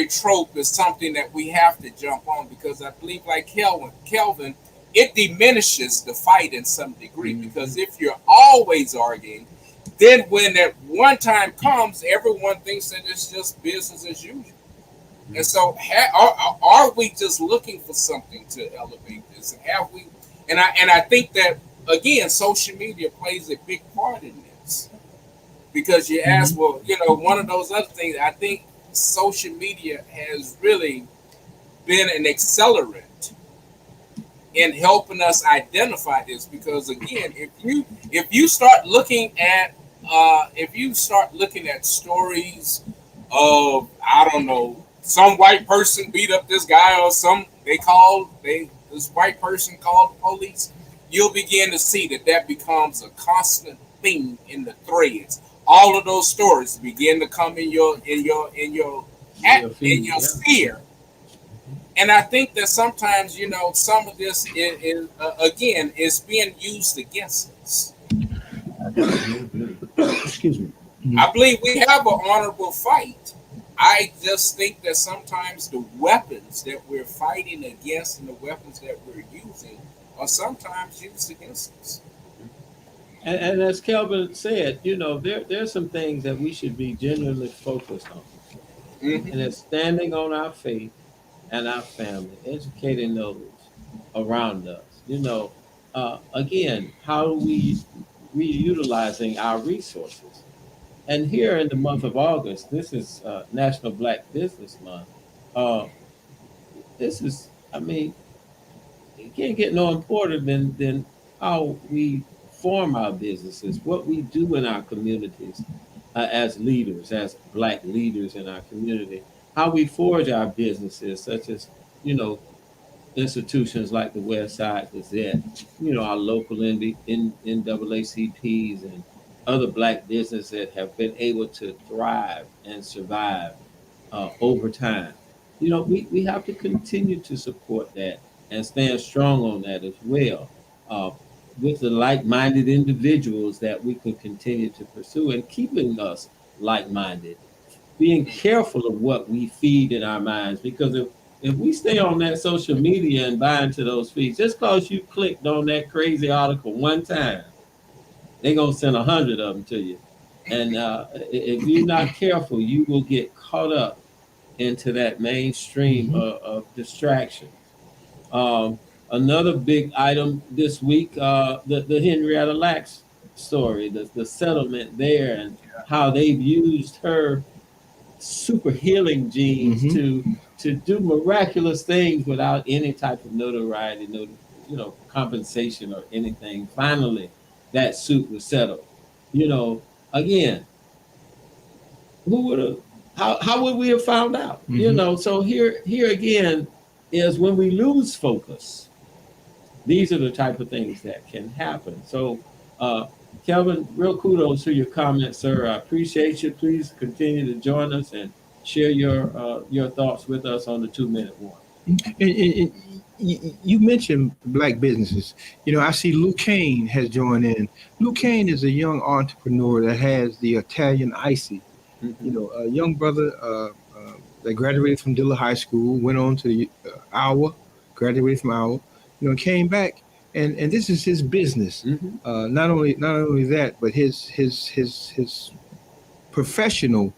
trope is something that we have to jump on, because I believe, like Kelvin, it diminishes the fight in some degree. Because if you're always arguing, then when that one time comes, everyone thinks that it's just business as usual. And so, are we just looking for something to elevate this? And have we? And I think that again, social media plays a big part in this, because you ask, well, one of those other things. I think social media has really been an accelerant in helping us identify this, because again, if you start looking at stories of, I don't know, some white person beat up this guy, or this white person called the police, you'll begin to see that becomes a constant thing in the threads. All of those stories begin to come in your sphere, and I think that sometimes some of this is being used against us. Excuse me. I believe we have an honorable fight. I just think that sometimes the weapons that we're fighting against and the weapons that we're using are sometimes used against us. And as Kelvin said, there's some things that we should be genuinely focused on. And it's standing on our faith and our family, educating those around us. Again, how are we reutilizing our resources? And here in the month of August, this is National Black Business Month. This is, it can't get no important than how we form our businesses, what we do in our communities as leaders, as black leaders in our community, how we forge our businesses, such as, institutions like the Westside Gazette, our local NAACPs and other black businesses that have been able to thrive and survive over time. We have to continue to support that and stand strong on that as well, with the like-minded individuals that we can continue to pursue, and keeping us like-minded, being careful of what we feed in our minds, because if we stay on that social media and buy into those feeds, just because you clicked on that crazy article one time, they're going to send 100 of them to you. And if you're not careful, you will get caught up into that mainstream of distraction. Another big item this week, the Henrietta Lacks story, the settlement there, and how they've used her super healing genes to do miraculous things without any type of notoriety, compensation or anything. Finally, that suit was settled. Again, who would have? How would we have found out? So here again is when we lose focus. These are the type of things that can happen. So, Kelvin, real kudos to your comments, sir. I appreciate you. Please continue to join us and share your thoughts with us on the 2-minute warning. And you mentioned black businesses. I see Lou Kane has joined in. Lou Kane is a young entrepreneur that has the Italian Icy. A young brother that graduated from Dillard High School, went on to Iowa, graduated from Iowa, came back, and this is his business. Mm-hmm. Not only that, but his professional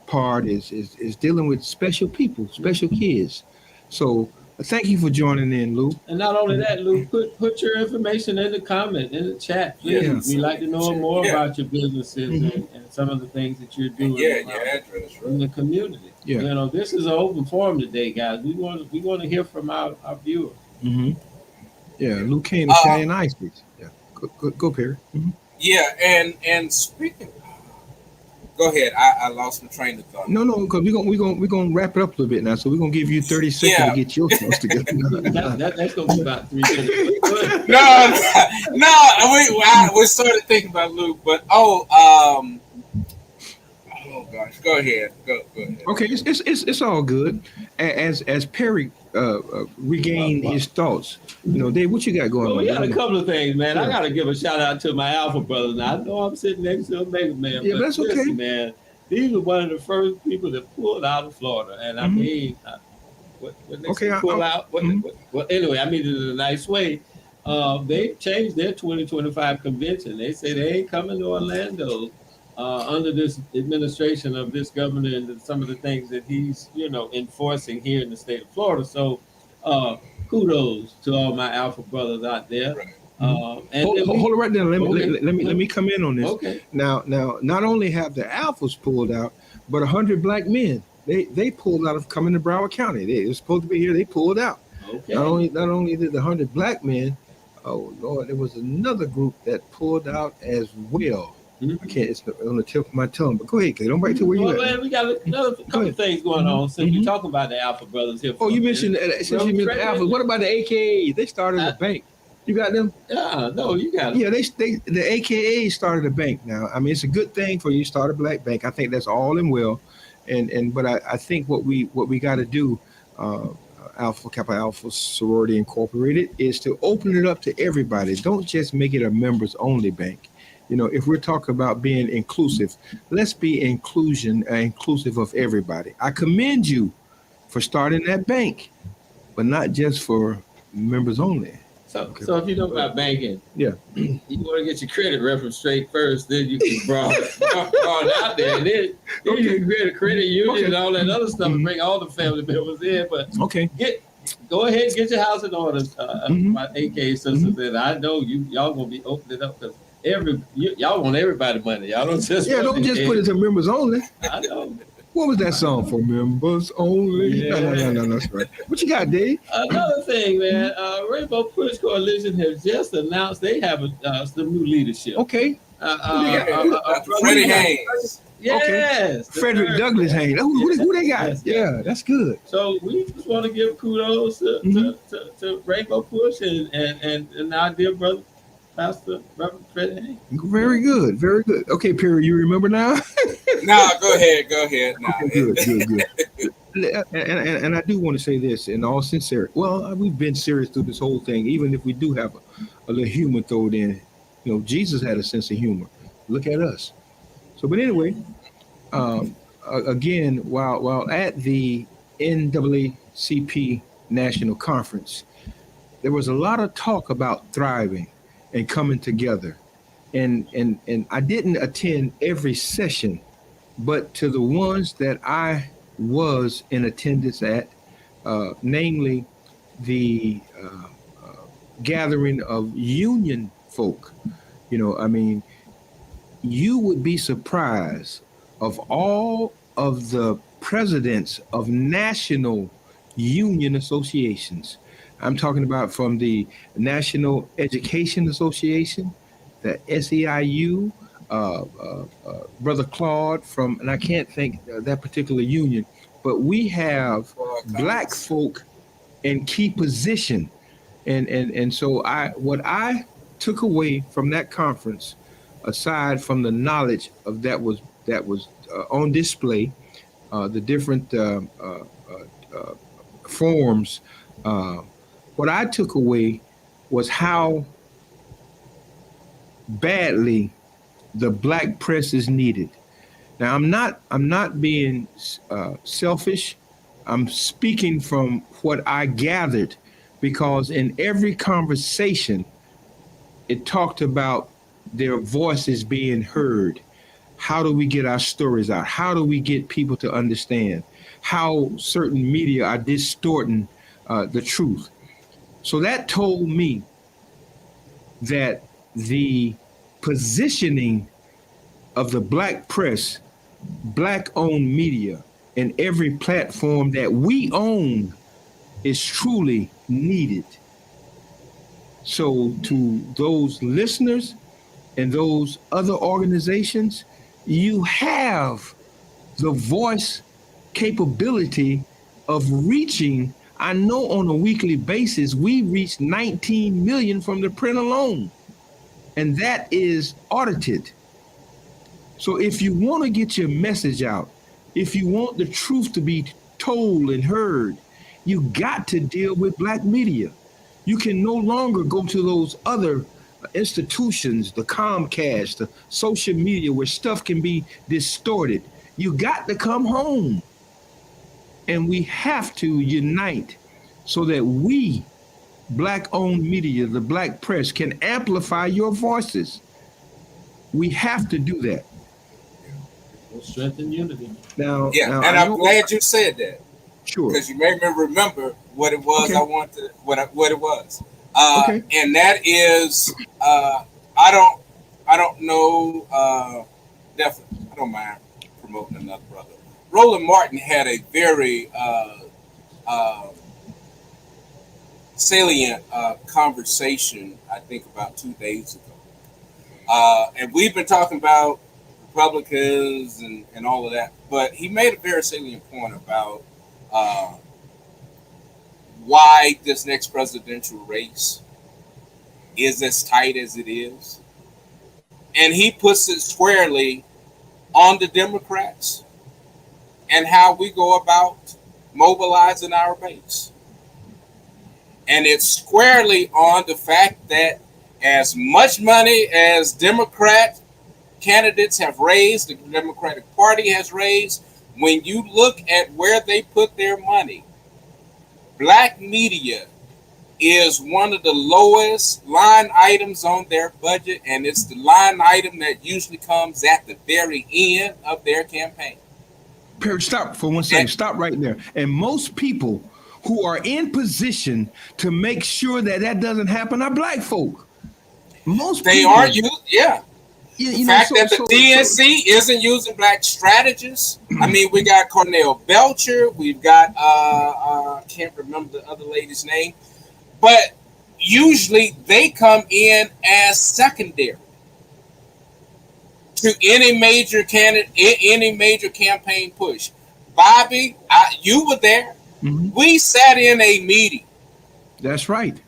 part is dealing with special people, special kids. So thank you for joining in, Lou. And not only that, Lou, put your information in the comment, in the chat, please. Yeah. We'd like to know more about your businesses Mm-hmm. and some of the things that you're doing your address, in the community. Yeah. This is an open forum today, guys. We want to hear from our viewers. Mm-hmm. Yeah, Lou came to Italian Ice. Yeah, go Perry. Mm-hmm. Yeah, and speaking. Go ahead. I lost my train of thought. No, because we're gonna wrap it up a little bit now. So we're gonna give you 30 seconds to get your thoughts together. That's gonna be about 3 minutes. No. We started thinking about Luke, but oh gosh, go ahead. Go ahead. Okay, it's all good. As Perry regained his thoughts, Dave, what you got going on? We got a couple of things, man. I got to give a shout out to my Alpha brothers. Now, I know I'm sitting next to a Mega Man, Yeah, but that's okay. listen, man, these were one of the first people that pulled out of Florida, and I mean, what they say, pull out. Well, anyway, I mean it in a nice way. They changed their 2025 convention. They say they ain't coming to Orlando under this administration of this governor and some of the things that he's, enforcing here in the state of Florida. So, kudos to all my Alpha brothers out there. Hold it right there. Let me come in on this. Okay. Now, not only have the Alphas pulled out, but 100 black men they pulled out of coming to Broward County. They were supposed to be here. They pulled out. Okay. Not only did the 100 black men. Oh Lord, there was another group that pulled out as well. I can't. It's on the tip of my tongue. But go ahead, Kay. Don't bite to where you at. Man, we got another couple of things going on since you're talking about the Alpha brothers here. Oh, you mentioned since you mentioned the Alpha. What about the AKA? They started a bank. You got them? No, you got it. Yeah, the AKA started a bank now. I mean, it's a good thing for you to start a black bank. I think that's all in well, but I think what we got to do, Alpha Kappa Alpha Sorority Incorporated, is to open it up to everybody. Don't just make it a members only bank. If we're talking about being inclusive, let's be inclusive of everybody. I commend you for starting that bank, but not just for members only. So if you know about banking, yeah, you want to get your credit reference straight first, then you can broaden out there, and then you can create a credit union and all that other stuff and bring all the family members in. But go ahead and get your house in order, my AK sisters, and I know y'all gonna be opening up because y'all want everybody money. Y'all don't just don't just put it to members only. I know. What was that song for? Members only? Yeah. No, that's right. What you got, Dave? Another thing, man, Rainbow Push Coalition has just announced they have some new leadership. Okay. Freddie Haynes. Yes. Okay. Frederick Douglass Haynes. Who they got? Yeah, that's good. So we just want to give kudos to Rainbow Push and our dear brother, Pastor Reverend Freddie Haynes. Very good. Very good. Okay, Perry, you remember now? No, go ahead. No. Okay, good. And I do want to say this in all sincerity. Well, we've been serious through this whole thing, even if we do have a little humor thrown in. Jesus had a sense of humor. Look at us. So, but anyway, again, while at the NAACP National Conference, there was a lot of talk about thriving and coming together. And I didn't attend every session, but to the ones that I was in attendance at, namely the gathering of union folk. You would be surprised of all of the presidents of national union associations. I'm talking about from the National Education Association, the SEIU, Brother Claude and I can't think that particular union, but we have black folk in key position. And so what I took away from that conference, aside from the knowledge of that was on display, the different forms, what I took away was how badly the black press is needed. Now, I'm not being selfish I'm speaking from what I gathered, because in every conversation, it talked about their voices being heard. How do we get our stories out? How do we get people to understand how certain media are distorting the truth? So that told me that the positioning of the Black press, Black-owned media, and every platform that we own is truly needed. So to those listeners and those other organizations, you have the voice capability of reaching. I know on a weekly basis, we reach 19 million from the print alone, and that is audited. So if you want to get your message out, if you want the truth to be told and heard, you got to deal with Black media. You can no longer go to those other institutions, the Comcast, the social media where stuff can be distorted. You got to come home. And we have to unite so that we, Black-owned media, the Black press, can amplify your voices. We have to do that. Strength and unity. Now, and I'm glad you said that. Sure. Because you made me remember what it was. Okay. I want to what it was. Okay. And that is, I don't know. Definitely, I don't mind promoting another brother. Roland Martin had a very salient conversation, I think, about 2 days ago. And we've been talking about Republicans and all of that, but he made a very salient point about why this next presidential race is as tight as it is. And he puts it squarely on the Democrats and how we go about mobilizing our base. And it's squarely on the fact that as much money as Democrat candidates have raised, the Democratic Party has raised, when you look at where they put their money, Black media is one of the lowest line items on their budget, and it's the line item that usually comes at the very end of their campaign. Perry, stop for 1 second. Stop right there. And most people who are in position to make sure that that doesn't happen are Black folk. Most they people, are yeah. The fact that the DNC isn't using Black strategists. I mean, we got Cornell Belcher. We've got I can't remember the other lady's name, but usually they come in as secondary to any major candidate, any major campaign push. Bobby, you were there. Mm-hmm. We sat in a meeting. That's right.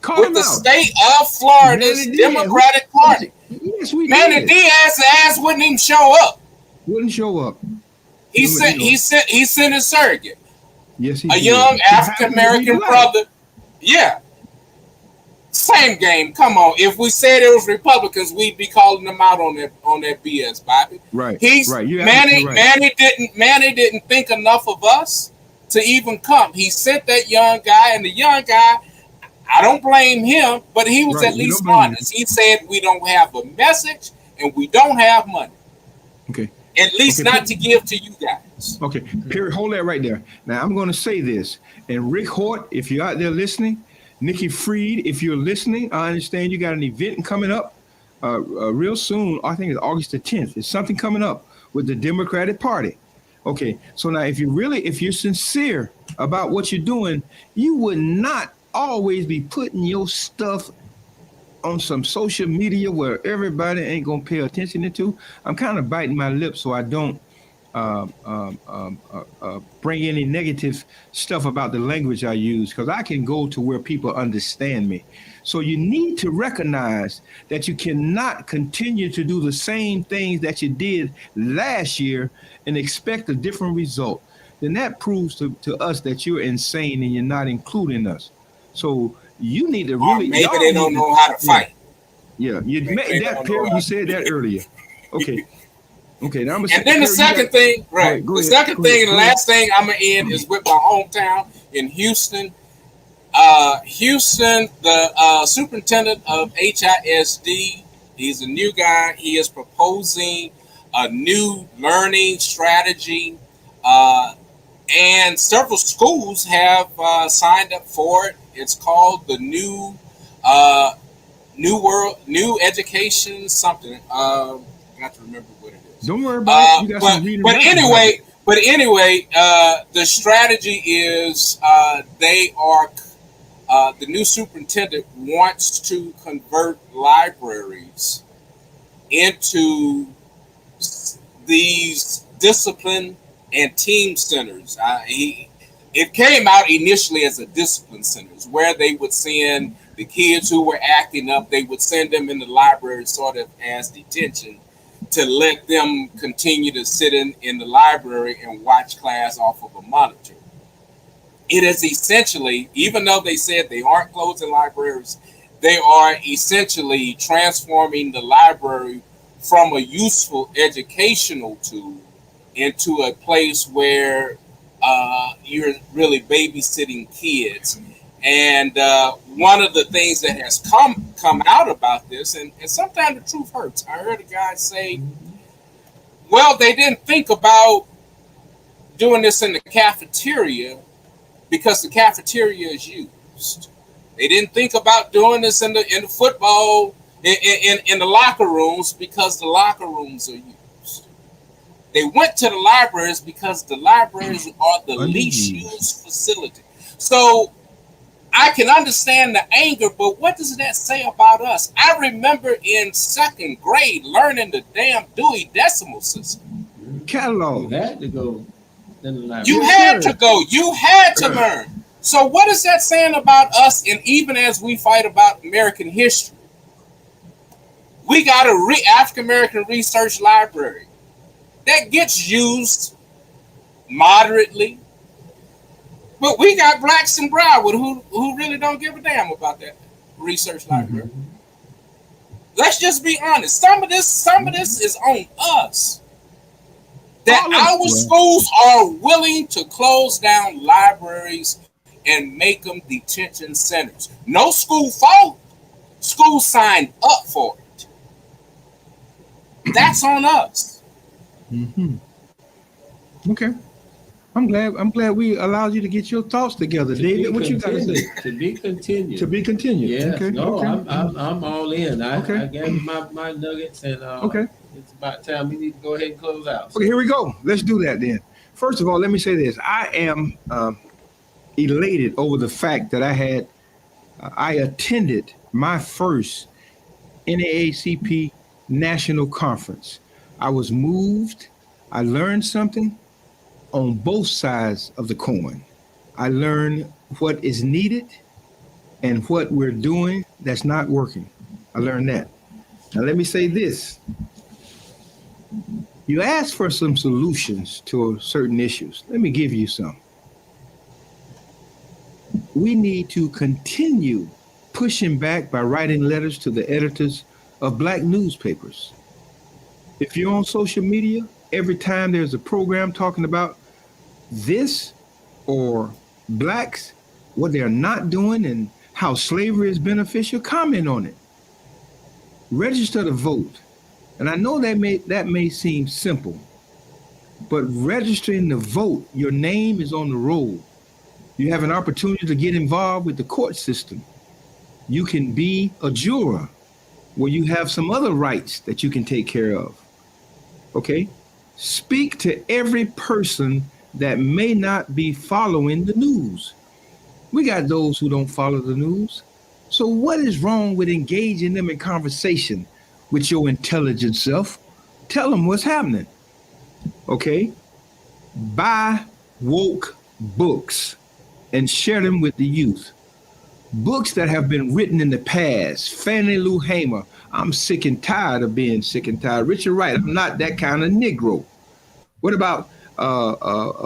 With the state of Florida's Democratic Party. Yes, we Manny did. Diaz's ass wouldn't even show up. Wouldn't show up. He sent a surrogate. Yes, he a did. Young African American brother. Yeah. Same game. Come on. If we said it was Republicans, we'd be calling them out on that BS, Bobby. Right. Manny didn't think enough of us to even come. He sent that young guy, and the young guy, I don't blame him, but he was at least honest. He said we don't have a message and we don't have money. Okay. At least not to give to you guys. Okay. Perry, hold that right there. Now I'm going to say this. And Rick Hort, if you're out there listening, Nikki Freed, if you're listening, I understand you got an event coming up real soon. I think it's August the 10th. There's something coming up with the Democratic Party. Okay. So now if you're sincere about what you're doing, you would not always be putting your stuff on some social media where everybody ain't gonna pay attention to. I'm kind of biting my lips so I don't bring any negative stuff about the language I use, because I can go to where people understand me. So you need to recognize that you cannot continue to do the same things that you did last year and expect a different result. Then that proves to us that you're insane and you're not including us. So you need to really. Maybe they don't know how to fight. Yeah, you said that earlier. Okay. Okay, now I'm And then the second thing, right? Go The ahead, second go thing, ahead, and go the ahead. last thing I'm gonna end is with my hometown in Houston. Houston, the superintendent of HISD, he's a new guy. He is proposing a new learning strategy, and several schools have signed up for it. It's called the New Education something. I got to remember what it is. Don't worry about it. You got some reading. But anyway, the strategy is they are the new superintendent wants to convert libraries into these discipline and team centers. It came out initially as a discipline centers where they would send the kids who were acting up, they would send them in the library sort of as detention to let them continue to sit in the library and watch class off of a monitor. It is essentially, even though they said they aren't closing libraries, they are essentially transforming the library from a useful educational tool into a place where you're really babysitting kids. And one of the things that has come out about this, and sometimes the truth hurts. I heard a guy say, well, they didn't think about doing this in the cafeteria because the cafeteria is used. They didn't think about doing this in the football, in the locker rooms because the locker rooms are used. They went to the libraries because the libraries are the least used facility. So I can understand the anger, but what does that say about us? I remember in second grade learning the damn Dewey Decimal System. Catalog. You had to go in the library. You had to go. You had to learn. So what is that saying about us? And even as we fight about American history, we got a African American Research Library that gets used moderately. But we got blacks in Broward who really don't give a damn about that research library. Mm-hmm. Let's just be honest. Some of this is on us. That our schools are willing to close down libraries and make them detention centers. No school fault. School signed up for it. That's on us. Mm-hmm. Okay. I'm glad we allowed you to get your thoughts together, David. What you got to say? To be continued. To be continued. Yes. Okay. No, okay. I'm all in. I gave my nuggets, and it's about time we need to go ahead and close out. Okay, here we go. Let's do that then. First of all, let me say this. I am elated over the fact that I attended my first NAACP National Conference. I was moved. I learned something on both sides of the coin. I learned what is needed and what we're doing that's not working. I learned that. Now let me say this. You asked for some solutions to certain issues. Let me give you some. We need to continue pushing back by writing letters to the editors of black newspapers. If you're on social media, every time there's a program talking about this or blacks, what they're not doing and how slavery is beneficial, comment on it. Register to vote. And I know that may seem simple, but registering to vote, your name is on the roll. You have an opportunity to get involved with the court system. You can be a juror where you have some other rights that you can take care of. Okay? Speak to every person that may not be following the news. We got those who don't follow the news. So what is wrong with engaging them in conversation with your intelligent self? Tell them what's happening. Okay? Buy woke books and share them with the youth. Books that have been written in the past. Fannie Lou Hamer, I'm sick and tired of being sick and tired. Richard Wright, I'm not that kind of Negro. What about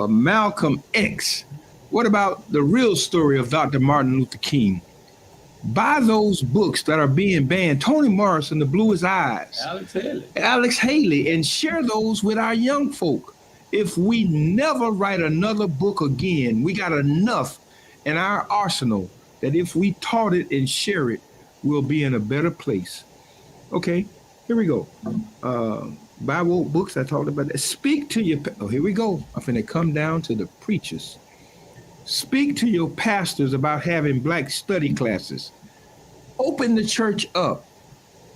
Malcolm X? What about the real story of Dr. Martin Luther King? Buy those books that are being banned. Toni Morrison, The Bluest Eyes. Alex Haley, and share those with our young folk. If we never write another book again, we got enough in our arsenal that if we taught it and share it, we'll be in a better place. Okay, here we go. Buy woke books, I talked about that. Speak to your, here we go. I'm finna come down to the preachers. Speak to your pastors about having black study classes. Open the church up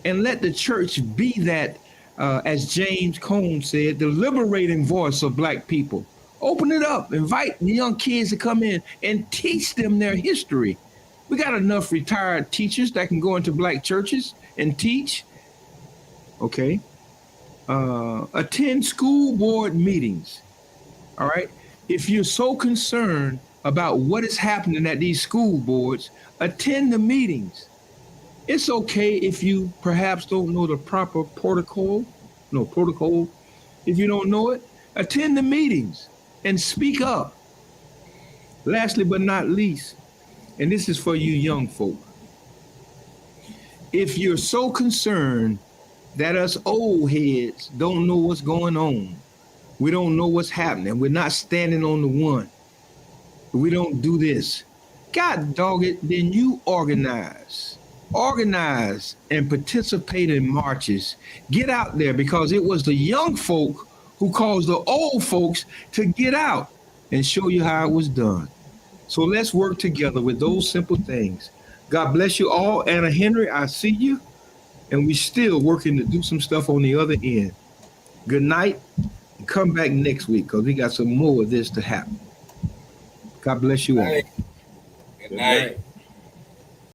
and let the church be that, as James Cone said, the liberating voice of black people. Open it up, invite the young kids to come in and teach them their history. We got enough retired teachers that can go into black churches and teach. Okay. Attend school board meetings. All right. If you're so concerned about what is happening at these school boards, attend the meetings. It's okay if you perhaps don't know the proper protocol. If you don't know it, attend the meetings and speak up. Lastly, but not least, and this is for you young folk. If you're so concerned that us old heads don't know what's going on, we don't know what's happening, we're not standing on the one, we don't do this, God dog it, then you organize and participate in marches. Get out there, because it was the young folk who caused the old folks to get out and show you how it was done. So let's work together with those simple things. God bless you all. Anna Henry, I see you. And we're still working to do some stuff on the other end. Good night. And come back next week, because we got some more of this to happen. God bless you all. Good night.